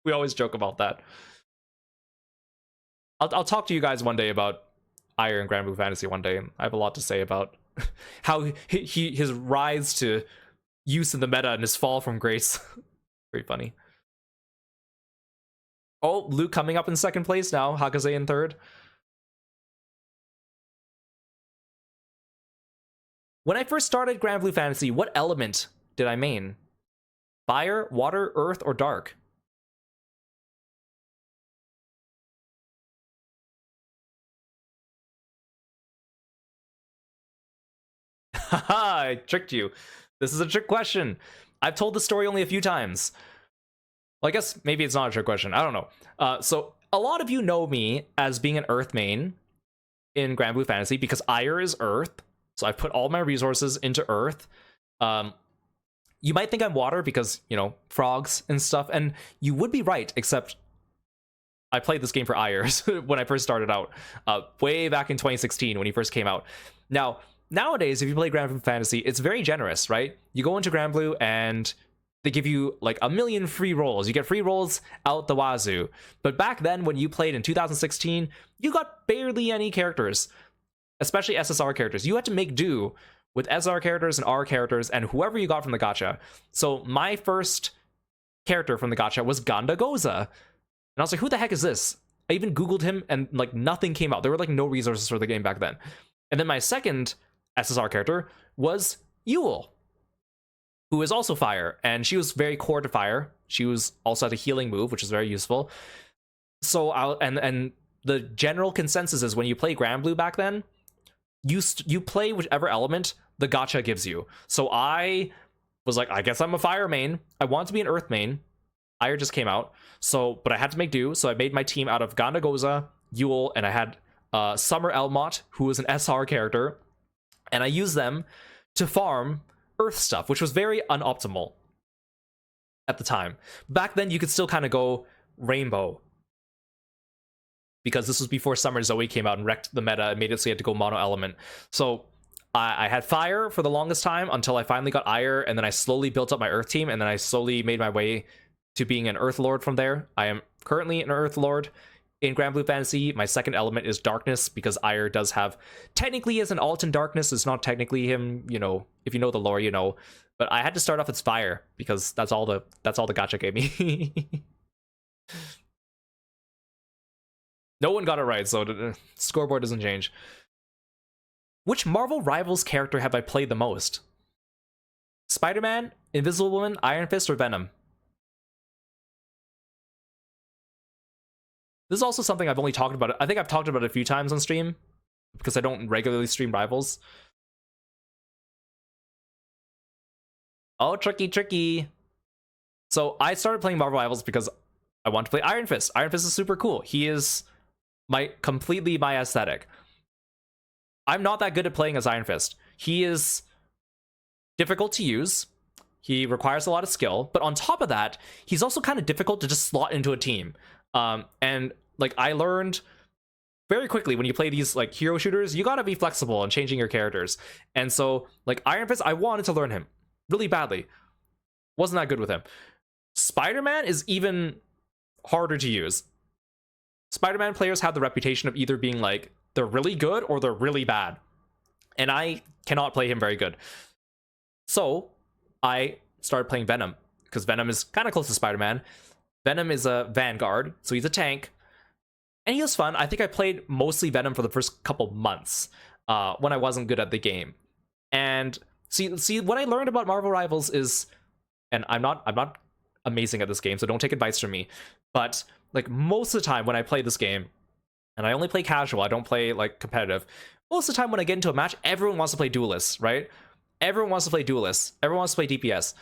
We always joke about that. I'll talk to you guys one day about Ayre and Grand Blue Fantasy one day. I have a lot to say about how his rise to use in the meta and his fall from grace. Very funny. Oh, Luke coming up in second place now. Hakaze in third. When I first started Grand Blue Fantasy, what element did I main? Fire, water, earth, or dark? Haha, I tricked you. This is a trick question. I've told the story only a few times. Well, I guess maybe it's not a trick question. I don't know. So a lot of you know me as being an earth main in Grand Blue Fantasy because Ayre is earth. So I put all my resources into earth. You might think I'm water because, you know, frogs and stuff. And you would be right, except I played this game for Ayre when I first started out. Way back in 2016 when he first came out. Now, nowadays, if you play Grand Blue Fantasy, it's very generous, right? You go into Grand Blue and they give you like 1 million free rolls. You get free rolls out the wazoo. But back then, when you played in 2016, you got barely any characters, especially SSR characters. You had to make do with SR characters and R characters and whoever you got from the gacha. So my first character from the gacha was Ganda Goza. And I was like, who the heck is this? I even Googled him and like nothing came out. There were like no resources for the game back then. And then my second SSR character was Yule, who is also fire, and she was very core to fire. She was also had a healing move, which is very useful. So and the general consensus is when you play Grand Blue back then, you play whichever element the gacha gives you. So I was like, I guess I'm a fire main. I want to be an earth main. Ayre just came out, but I had to make do. So I made my team out of Ganda Goza, Yule, and I had Summer Elmot, who is an SR character. And I used them to farm earth stuff, which was very unoptimal at the time. Back then, you could still kind of go rainbow, because this was before Summer Zoe came out and wrecked the meta and made it so you had to go mono element. So I had fire for the longest time until I finally got Ayre, and then I slowly built up my earth team, and then I slowly made my way to being an earth lord from there. I am currently an earth lord in Grand Blue Fantasy. My second element is darkness, because Ayre does have, technically as an alt in darkness, it's not technically him, you know, if you know the lore, you know. But I had to start off as fire because that's all the gacha gave me. No one got it right, so the scoreboard doesn't change. Which Marvel Rivals character have I played the most? Spider-Man, Invisible Woman, Iron Fist, or Venom? This is also something I've only talked about. I think I've talked about it a few times on stream, because I don't regularly stream Rivals. Oh, tricky. So I started playing Marvel Rivals because I want to play Iron Fist. Iron Fist is super cool. He is completely my aesthetic. I'm not that good at playing as Iron Fist. He is difficult to use. He requires a lot of skill, but on top of that, he's also kind of difficult to just slot into a team. And like I learned very quickly, when you play these like hero shooters, you gotta be flexible and changing your characters. And so like Iron Fist, I wanted to learn him really badly. Wasn't that good with him. Spider-Man is even harder to use. Spider-Man players have the reputation of either being like they're really good or they're really bad, and I cannot play him very good. So I started playing Venom, because Venom is kind of close to Spider-Man. Venom is a Vanguard, so he's a tank, and he was fun. I think I played mostly Venom for the first couple months when I wasn't good at the game. And see what I learned about Marvel Rivals is, and I'm not amazing at this game, so don't take advice from me, but like most of the time when I play this game, and I only play casual, I don't play like competitive, most of the time when I get into a match, everyone wants to play duelists, right? Everyone wants to play duelists. Everyone wants to play DPS.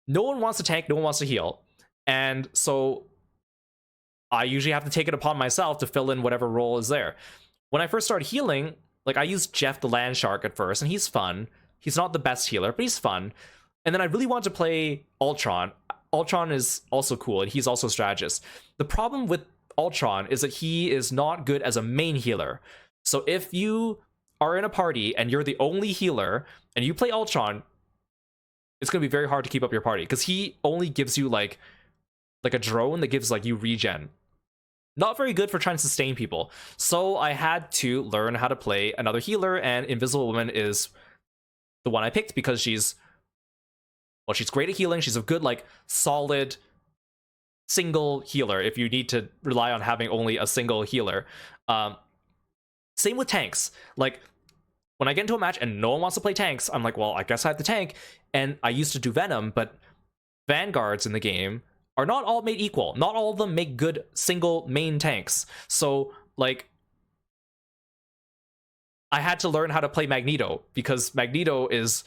No one wants to tank, no one wants to heal. And so I usually have to take it upon myself to fill in whatever role is there. When I first started healing, like I used Jeff the Land Shark at first, and he's fun. He's not the best healer, but he's fun. And then I really wanted to play Ultron. Ultron is also cool, and he's also a strategist. The problem with Ultron is that he is not good as a main healer. So if you are in a party and you're the only healer and you play Ultron, it's going to be very hard to keep up your party because he only gives you like a drone that gives like you regen. Not very good for trying to sustain people. So I had to learn how to play another healer, and Invisible Woman is the one I picked because she's great at healing. She's a good, like, solid single healer if you need to rely on having only a single healer. Same with tanks. Like, when I get into a match and no one wants to play tanks, I'm like, well, I guess I have to tank. And I used to do Venom, but Vanguards in the game are not all made equal. Not all of them make good single main tanks. So, like, I had to learn how to play Magneto, because Magneto is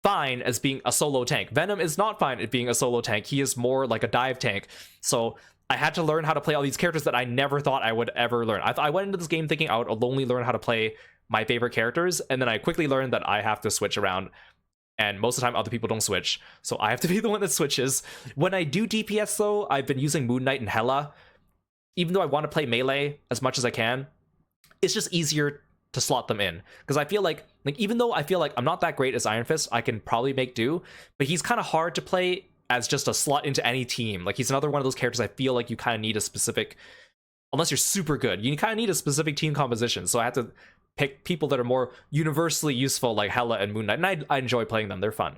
fine as being a solo tank. Venom is not fine at being a solo tank. He is more like a dive tank. So I had to learn how to play all these characters that I never thought I would ever learn. I went into this game thinking I would only learn how to play my favorite characters, and then I quickly learned that I have to switch around. And most of the time, other people don't switch. So I have to be the one that switches. When I do DPS, though, I've been using Moon Knight and Hela. Even though I want to play melee as much as I can, it's just easier to slot them in. Because I feel like even though I feel like I'm not that great as Iron Fist, I can probably make do. But he's kind of hard to play as just a slot into any team. Like, he's another one of those characters I feel like you kind of need a specific... Unless you're super good, you kind of need a specific team composition. So I had to pick people that are more universally useful, like Hela and Moon Knight, and I enjoy playing them. They're fun.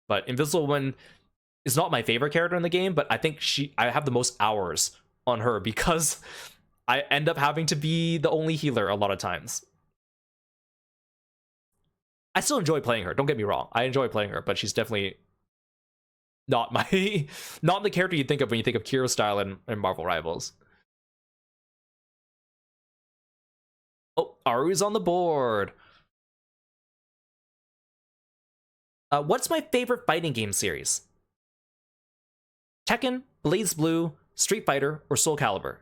But Invisible Woman is not my favorite character in the game, but I think I have the most hours on her because I end up having to be the only healer a lot of times. I still enjoy playing her, don't get me wrong. I enjoy playing her, but she's definitely not not the character you think of when you think of Kirostyle and Marvel Rivals. Oh, Aru's on the board. What's my favorite fighting game series? Tekken, BlazBlue, Street Fighter, or Soul Calibur?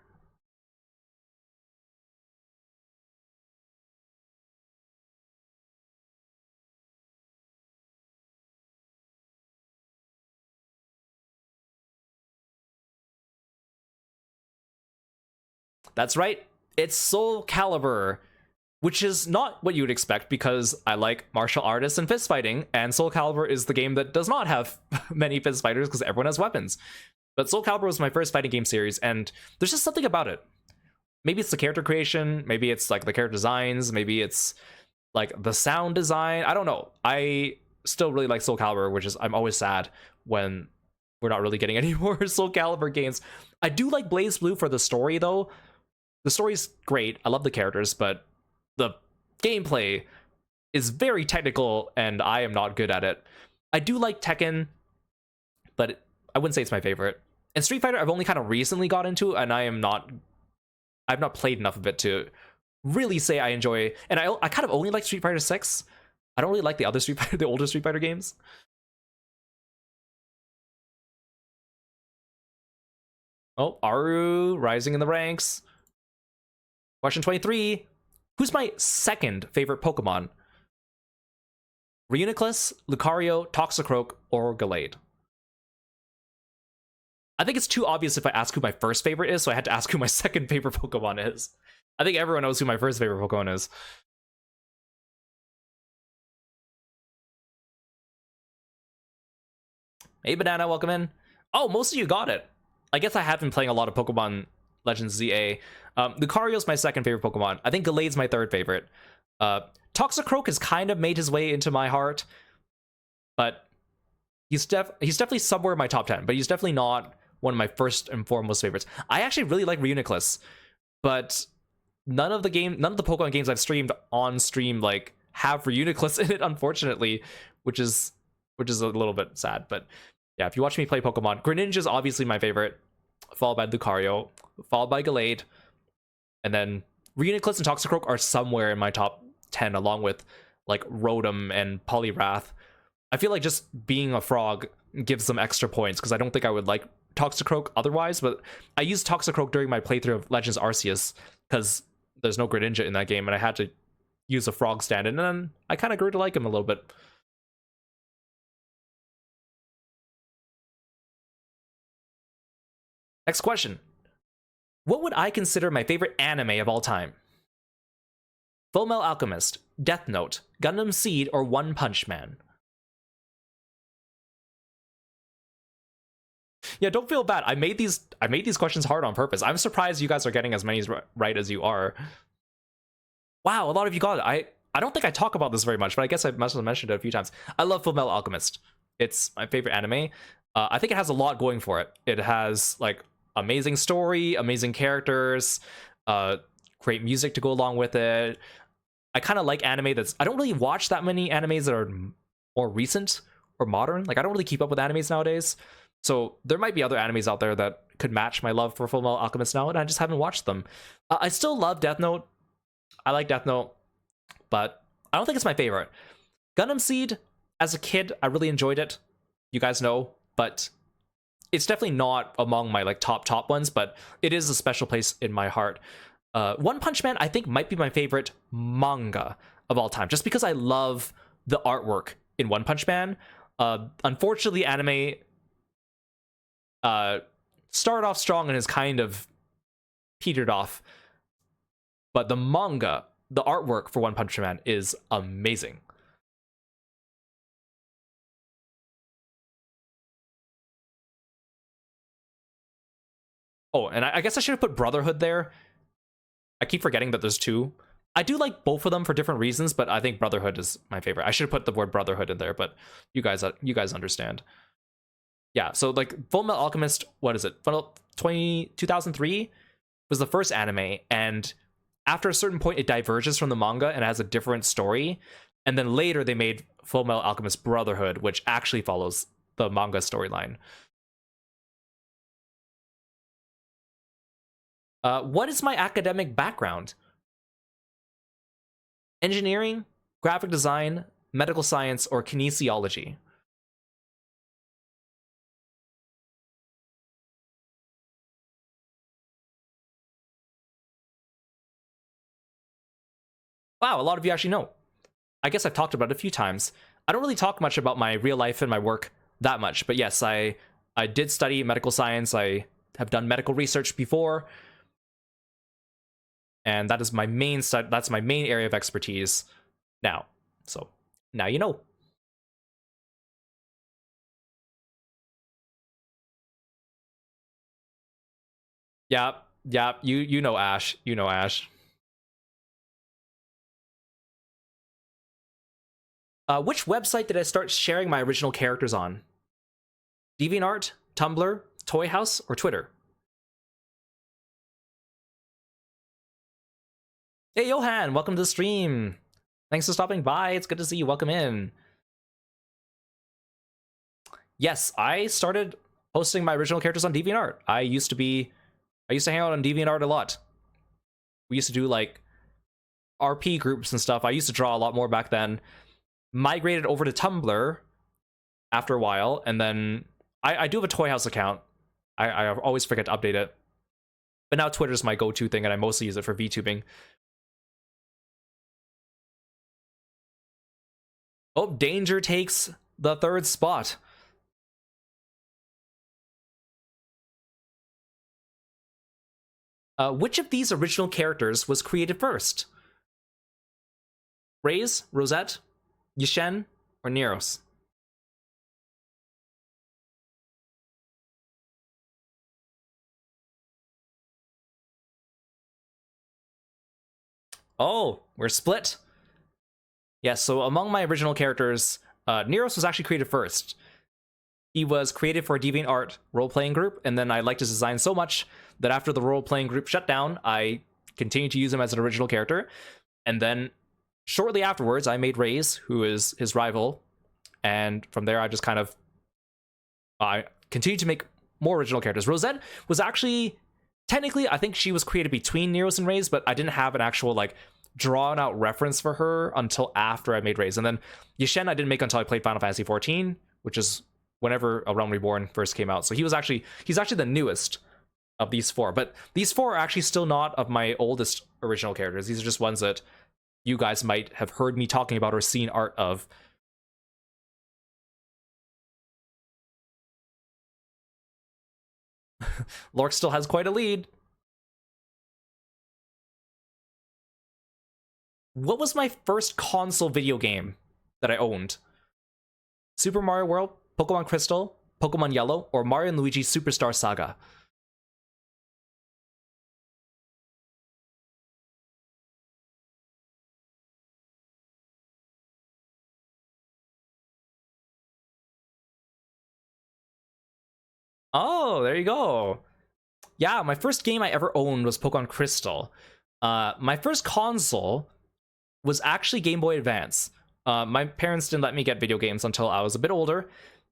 That's right, it's Soul Calibur, which is not what you would expect because I like martial artists and fist fighting, and Soul Calibur is the game that does not have many fist fighters because everyone has weapons. But Soul Calibur was my first fighting game series, and there's just something about it. Maybe it's the character creation, maybe it's like the character designs, maybe it's like the sound design. I don't know. I still really like Soul Calibur, which is, I'm always sad when we're not really getting any more Soul Calibur games. I do like BlazBlue for the story, though. The story's great. I love the characters, but the gameplay is very technical, and I am not good at it. I do like Tekken, but I wouldn't say it's my favorite. And Street Fighter, I've only kind of recently got into, and I've not played enough of it to really say I enjoy. And I kind of only like Street Fighter 6. I don't really like the other Street Fighter, the older Street Fighter games. Oh, Aru rising in the ranks. Question 23. Who's my second favorite Pokemon? Reuniclus, Lucario, Toxicroak, or Gallade? I think it's too obvious if I ask who my first favorite is, so I had to ask who my second favorite Pokemon is. I think everyone knows who my first favorite Pokemon is. Hey, Banana, welcome in. Oh, most of you got it. I guess I have been playing a lot of Pokemon Legends ZA. Lucario's my second favorite Pokemon. I think Gallade's my third favorite. Toxicroak has kind of made his way into my heart, but he's definitely somewhere in my top 10, but he's definitely not one of my first and foremost favorites. I actually really like Reuniclus, but none of the Pokemon games I've streamed on stream like have Reuniclus in it, unfortunately, which is a little bit sad. But yeah, if you watch me play Pokemon, Greninja is obviously my favorite, followed by Lucario, followed by Gallade, and then Reuniclus and Toxicroak are somewhere in my top 10 along with like Rotom and Poliwrath. I feel like just being a frog gives them extra points because I don't think I would like Toxicroak otherwise, but I used Toxicroak during my playthrough of Legends Arceus because there's no Greninja in that game and I had to use a frog stand, and then I kind of grew to like him a little bit. Next question. What would I consider my favorite anime of all time? Fullmetal Alchemist, Death Note, Gundam Seed, or One Punch Man? Yeah, don't feel bad. I made these questions hard on purpose. I'm surprised you guys are getting as many right as you are. Wow, a lot of you got it. I don't think I talk about this very much, but I guess I must have mentioned it a few times. I love Fullmetal Alchemist. It's my favorite anime. I think it has a lot going for it. It has like amazing story, amazing characters, great music to go along with it. I kind of like anime that's... I don't really watch that many animes that are more recent or modern. Like, I don't really keep up with animes nowadays. So there might be other animes out there that could match my love for Fullmetal Alchemist now, and I just haven't watched them. I still love Death Note. I like Death Note, but I don't think it's my favorite. Gundam Seed, as a kid, I really enjoyed it. You guys know, but it's definitely not among my like top ones, but it is a special place in my heart. One Punch Man, I think, might be my favorite manga of all time, just because I love the artwork in One Punch Man. Unfortunately, anime started off strong and has kind of petered off. But the manga, the artwork for One Punch Man is amazing. Oh, and I guess I should have put Brotherhood there. I keep forgetting that there's two. I do like both of them for different reasons, but I think Brotherhood is my favorite. I should have put the word Brotherhood in there, but you guys understand. Yeah, so like Fullmetal Alchemist, what is it? 2003 was the first anime, and after a certain point it diverges from the manga and has a different story. And then later they made Fullmetal Alchemist Brotherhood, which actually follows the manga storyline. What is my academic background? Engineering, graphic design, medical science, or kinesiology? Wow, a lot of you actually know. I guess I've talked about it a few times. I don't really talk much about my real life and my work that much, but yes, I did study medical science. I have done medical research before, and that is my main that's my main area of expertise now. So now you know. Yeah, you know Ash. You know Ash. Which website did I start sharing my original characters on? DeviantArt, Tumblr, Toy House, or Twitter? Hey, Johan, welcome to the stream. Thanks for stopping by. It's good to see you. Welcome in. Yes, I started posting my original characters on DeviantArt. I used to hang out on DeviantArt a lot. We used to do like RP groups and stuff. I used to draw a lot more back then. Migrated over to Tumblr after a while, and then I do have a Toy House account. I always forget to update it. But now Twitter's my go-to thing, and I mostly use it for VTubing. Oh, Danger takes the third spot. Which of these original characters was created first? Reyes, Rosette, Yishen, or Neros? Oh, we're split. Yes, so among my original characters, Neros was actually created first. He was created for a DeviantArt role-playing group, and then I liked his design so much that after the role-playing group shut down, I continued to use him as an original character. And then shortly afterwards, I made Reyes, who is his rival, and from there I just kind of I continued to make more original characters. Rosette was actually, technically, I think she was created between Neros and Reyes, but I didn't have an actual like drawn out reference for her until after I made Raise. And then Yishen I didn't make until I played Final Fantasy 14, which is whenever A Realm Reborn first came out. So he's actually the newest of these four. But these four are actually still not of my oldest original characters. These are just ones that you guys might have heard me talking about or seen art of. Lork still has quite a lead. What was my first console video game that I owned? Super Mario World, Pokemon Crystal, Pokemon Yellow, or Mario and Luigi Superstar Saga? Oh, there you go. Yeah, my first game I ever owned was Pokemon Crystal. My first console was actually Game Boy Advance. My parents didn't let me get video games until I was a bit older,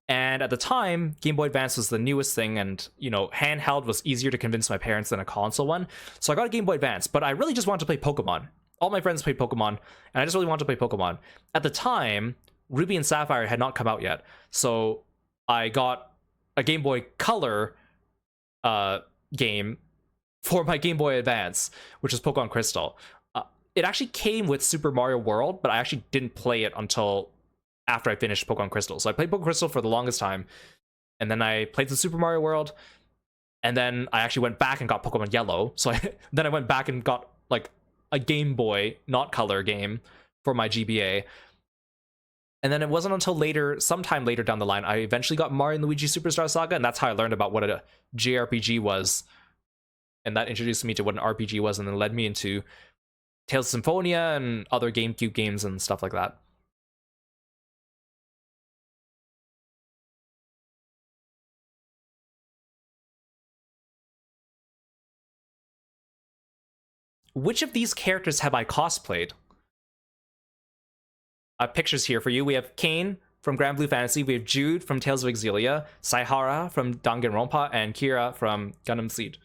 and at the time, Game Boy Advance was the newest thing, and handheld was easier to convince my parents than a console one. So I got a Game Boy Advance, but I really just wanted to play Pokemon. All my friends played Pokemon, and I just really wanted to play Pokemon. At the time, Ruby and Sapphire had not come out yet, so I got a Game Boy Color game for my Game Boy Advance, which is Pokemon Crystal. It actually came with Super Mario World, but I actually didn't play it until after I finished Pokemon Crystal. So I played Pokemon Crystal for the longest time, and then I played the Super Mario World, and then I actually went back and got Pokemon Yellow. So then I went back and got like a Game Boy, not color game for my GBA. And then it wasn't until later, sometime later down the line, I eventually got Mario and Luigi Superstar Saga, and that's how I learned about what a JRPG was. And that introduced me to what an RPG was, and then led me into Tales of Symphonia and other GameCube games and stuff like that. Which of these characters have I cosplayed? Pictures here for you. We have Kane from Grand Blue Fantasy, we have Jude from Tales of Exillia, Saihara from Danganronpa, and Kira from Gundam Seed.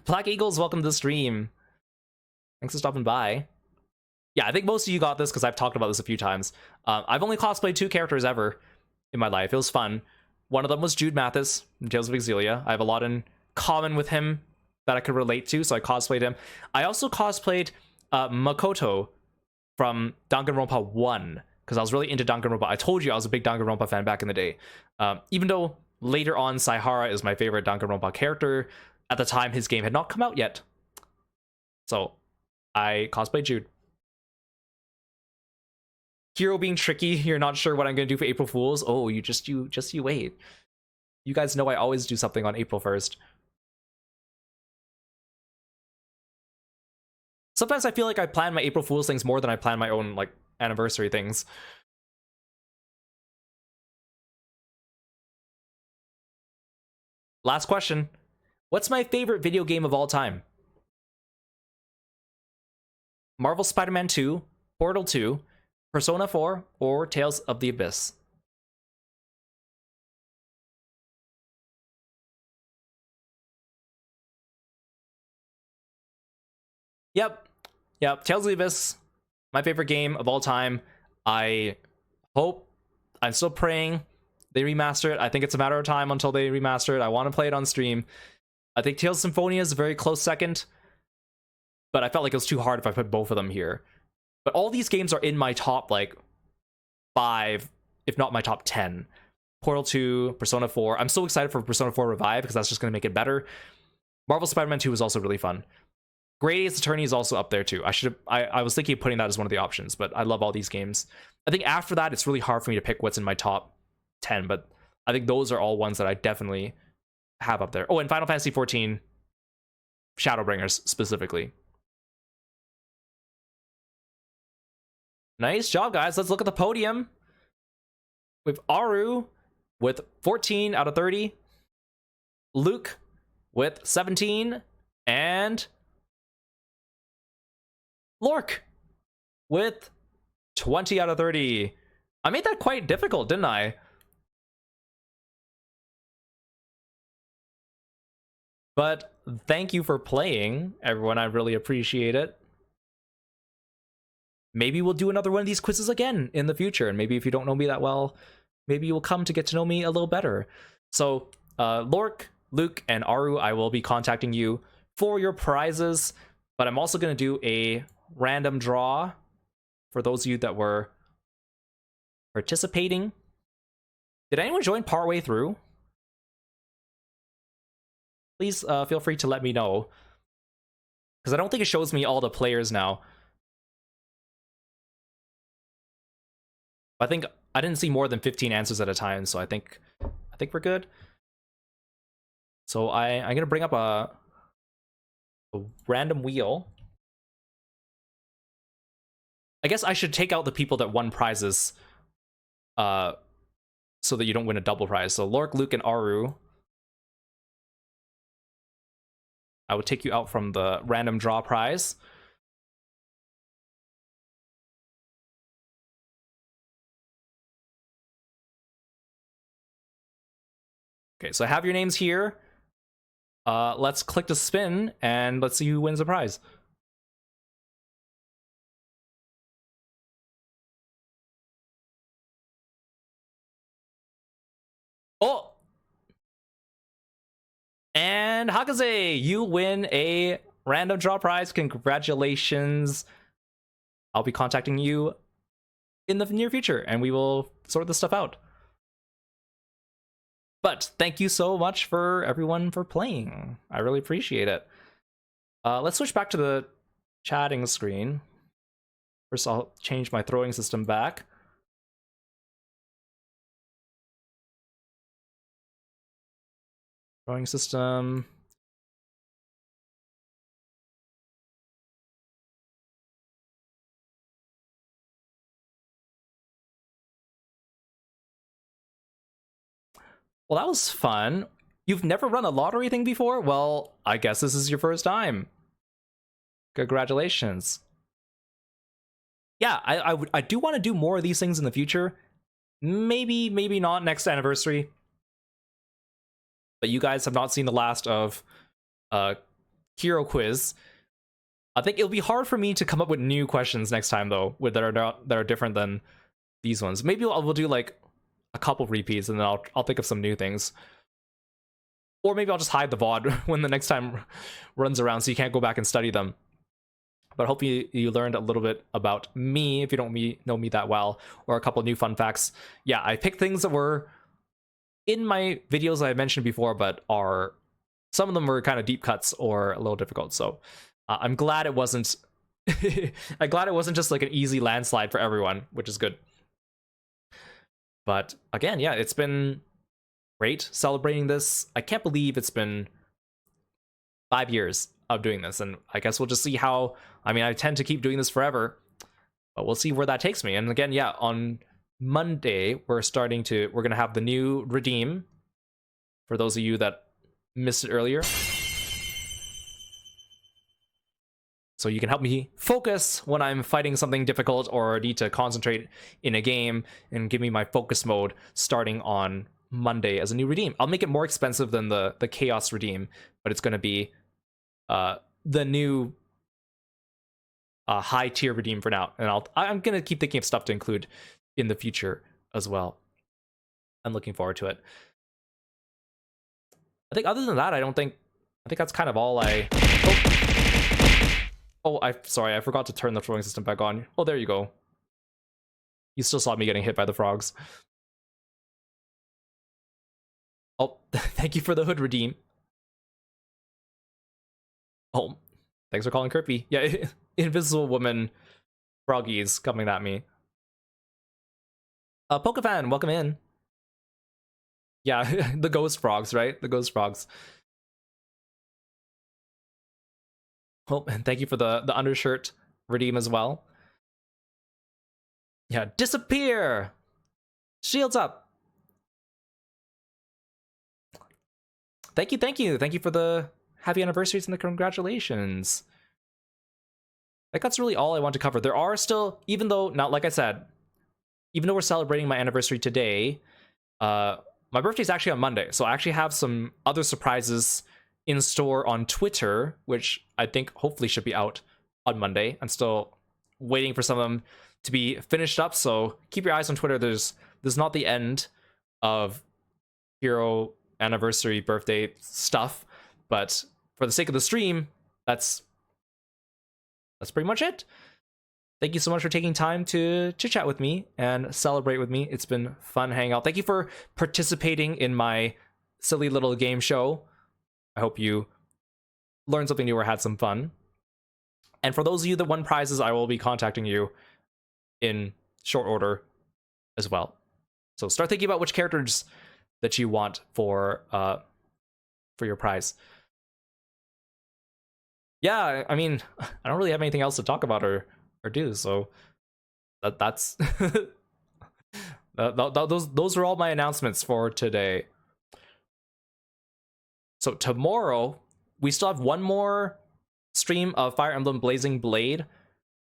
Black Eagles, welcome to the stream. Thanks for stopping by. Yeah, I think most of you got this because I've talked about this a few times. I've only cosplayed 2 characters ever in my life. It was fun. One of them was Jude Mathis from Tales of Exillia. I have a lot in common with him that I could relate to, so I cosplayed him. I also cosplayed Makoto from Danganronpa 1 because I was really into Danganronpa. I told you I was a big Danganronpa fan back in the day. Even though later on Saihara is my favorite Danganronpa character, at the time his game had not come out yet. So I cosplayed Jude. Hero being tricky, you're not sure what I'm gonna do for April Fools. Oh, you wait. You guys know I always do something on April 1st. Sometimes I feel like I plan my April Fool's things more than I plan my own, like, anniversary things. Last question. What's my favorite video game of all time? Marvel Spider-Man 2, Portal 2, Persona 4, or Tales of the Abyss? Yep, Tales of the Abyss, my favorite game of all time. I'm still praying they remaster it. I think it's a matter of time until they remaster it. I want to play it on stream. I think Tales of Symphonia is a very close second, but I felt like it was too hard if I put both of them here. But all these games are in my top, like, 5, if not my top 10. Portal 2, Persona 4. I'm so excited for Persona 4 Revive because that's just going to make it better. Marvel Spider-Man 2 was also really fun. Great Ace Attorney is also up there too. I was thinking of putting that as one of the options, but I love all these games. I think after that, it's really hard for me to pick what's in my top 10, but I think those are all ones that I definitely have up there. Oh, and Final Fantasy 14 Shadowbringers specifically. Nice job, guys. Let's look at the podium. We have Aru with 14 out of 30. Luke with 17. And Lork with 20 out of 30. I made that quite difficult, didn't I? But thank you for playing, everyone. I really appreciate it. Maybe we'll do another one of these quizzes again in the future, and maybe if you don't know me that well, maybe you'll come to get to know me a little better. So, Lork, Luke, and Aru, I will be contacting you for your prizes, but I'm also going to do a random draw for those of you that were participating. Did anyone join partway through? Please feel free to let me know, because I don't think it shows me all the players now. I think I didn't see more than 15 answers at a time, so I think we're good. So I'm gonna bring up a random wheel. I guess I should take out the people that won prizes, so that you don't win a double prize. So Lork, Luke, and Aru, I would take you out from the random draw prize. Okay, so I have your names here. Let's click to spin, and let's see who wins the prize. Oh! And Hakaze, you win a random draw prize. Congratulations. I'll be contacting you in the near future, and we will sort this stuff out. But thank you so much for everyone for playing. I really appreciate it. Let's switch back to the chatting screen. First, I'll change my throwing system back. Throwing system. Well, that was fun. You've never run a lottery thing before? Well, I guess this is your first time. Congratulations. Yeah, I do want to do more of these things in the future. Maybe not next anniversary. But you guys have not seen the last of Hero Quiz. I think it'll be hard for me to come up with new questions next time, though, that are different than these ones. Maybe we'll do like a couple repeats, and then I'll think of some new things. Or maybe I'll just hide the VOD when the next time runs around, so you can't go back and study them. But I hope you learned a little bit about me, if you don't know me that well, or a couple new fun facts. Yeah, I picked things that were in my videos I mentioned before, but some of them were kind of deep cuts or a little difficult. So I'm glad it wasn't. I'm glad it wasn't just like an easy landslide for everyone, which is good. But again, yeah, it's been great celebrating this. I can't believe it's been 5 years of doing this, and I guess we'll just see how. I mean, I tend to keep doing this forever, but we'll see where that takes me. And again, yeah, on Monday we're gonna have the new redeem for those of you that missed it earlier, so you can help me focus when I'm fighting something difficult or need to concentrate in a game, and give me my focus mode starting on Monday as a new redeem. I'll make it more expensive than the chaos redeem, but it's going to be the new high tier redeem for now, and I'm going to keep thinking of stuff to include in the future as well. I'm looking forward to it. I think other than that, I think that's kind of all sorry, I forgot to turn the throwing system back on. Oh, there you go. You still saw me getting hit by the frogs. Oh, thank you for the hood redeem. Oh, thanks for calling Kirby. Yeah, invisible woman froggies coming at me. Pokefan, welcome in. Yeah, the ghost frogs, right? The ghost frogs. Oh, and thank you for the undershirt redeem as well. Yeah, disappear! Shields up! Thank you for the happy anniversaries and the congratulations. That's really all I want to cover. There are still, even though, not like I said, even though we're celebrating my anniversary today, my birthday's actually on Monday, so I actually have some other surprises in store on Twitter, which I think hopefully should be out on Monday. I'm still waiting for some of them to be finished up, so keep your eyes on Twitter. There's not the end of Hero anniversary birthday stuff, but for the sake of the stream, that's pretty much it. Thank you so much for taking time to chit chat with me and celebrate with me. It's been fun hanging out. Thank you for participating in my silly little game show. I hope you learned something new or had some fun. And for those of you that won prizes, I will be contacting you in short order as well. So start thinking about which characters that you want for your prize. Yeah, I mean, I don't really have anything else to talk about or do, so that's those are all my announcements for today. So tomorrow we still have one more stream of Fire Emblem Blazing Blade,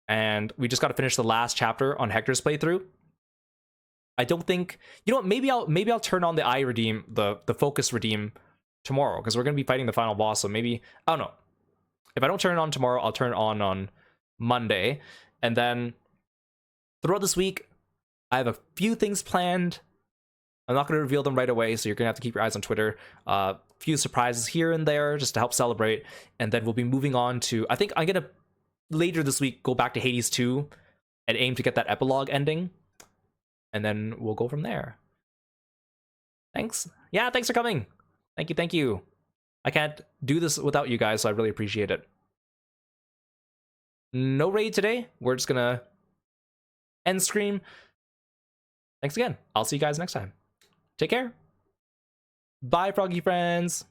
and we just got to finish the last chapter on Hector's playthrough. I don't think, you know what, maybe I'll turn on the eye redeem, the focus redeem tomorrow, because we're gonna be fighting the final boss. So maybe, I don't know, if I don't turn it on tomorrow, I'll turn it on Monday. And then throughout this week, I have a few things planned. I'm not going to reveal them right away, so you're going to have to keep your eyes on Twitter. A few surprises here and there just to help celebrate. And then we'll be moving on to, I think I'm going to, later this week, go back to Hades 2 and aim to get that epilogue ending. And then we'll go from there. Thanks. Yeah, thanks for coming. Thank you. I can't do this without you guys, so I really appreciate it. No raid today. We're just gonna end stream. Thanks again. I'll see you guys next time. Take care. Bye, froggy friends.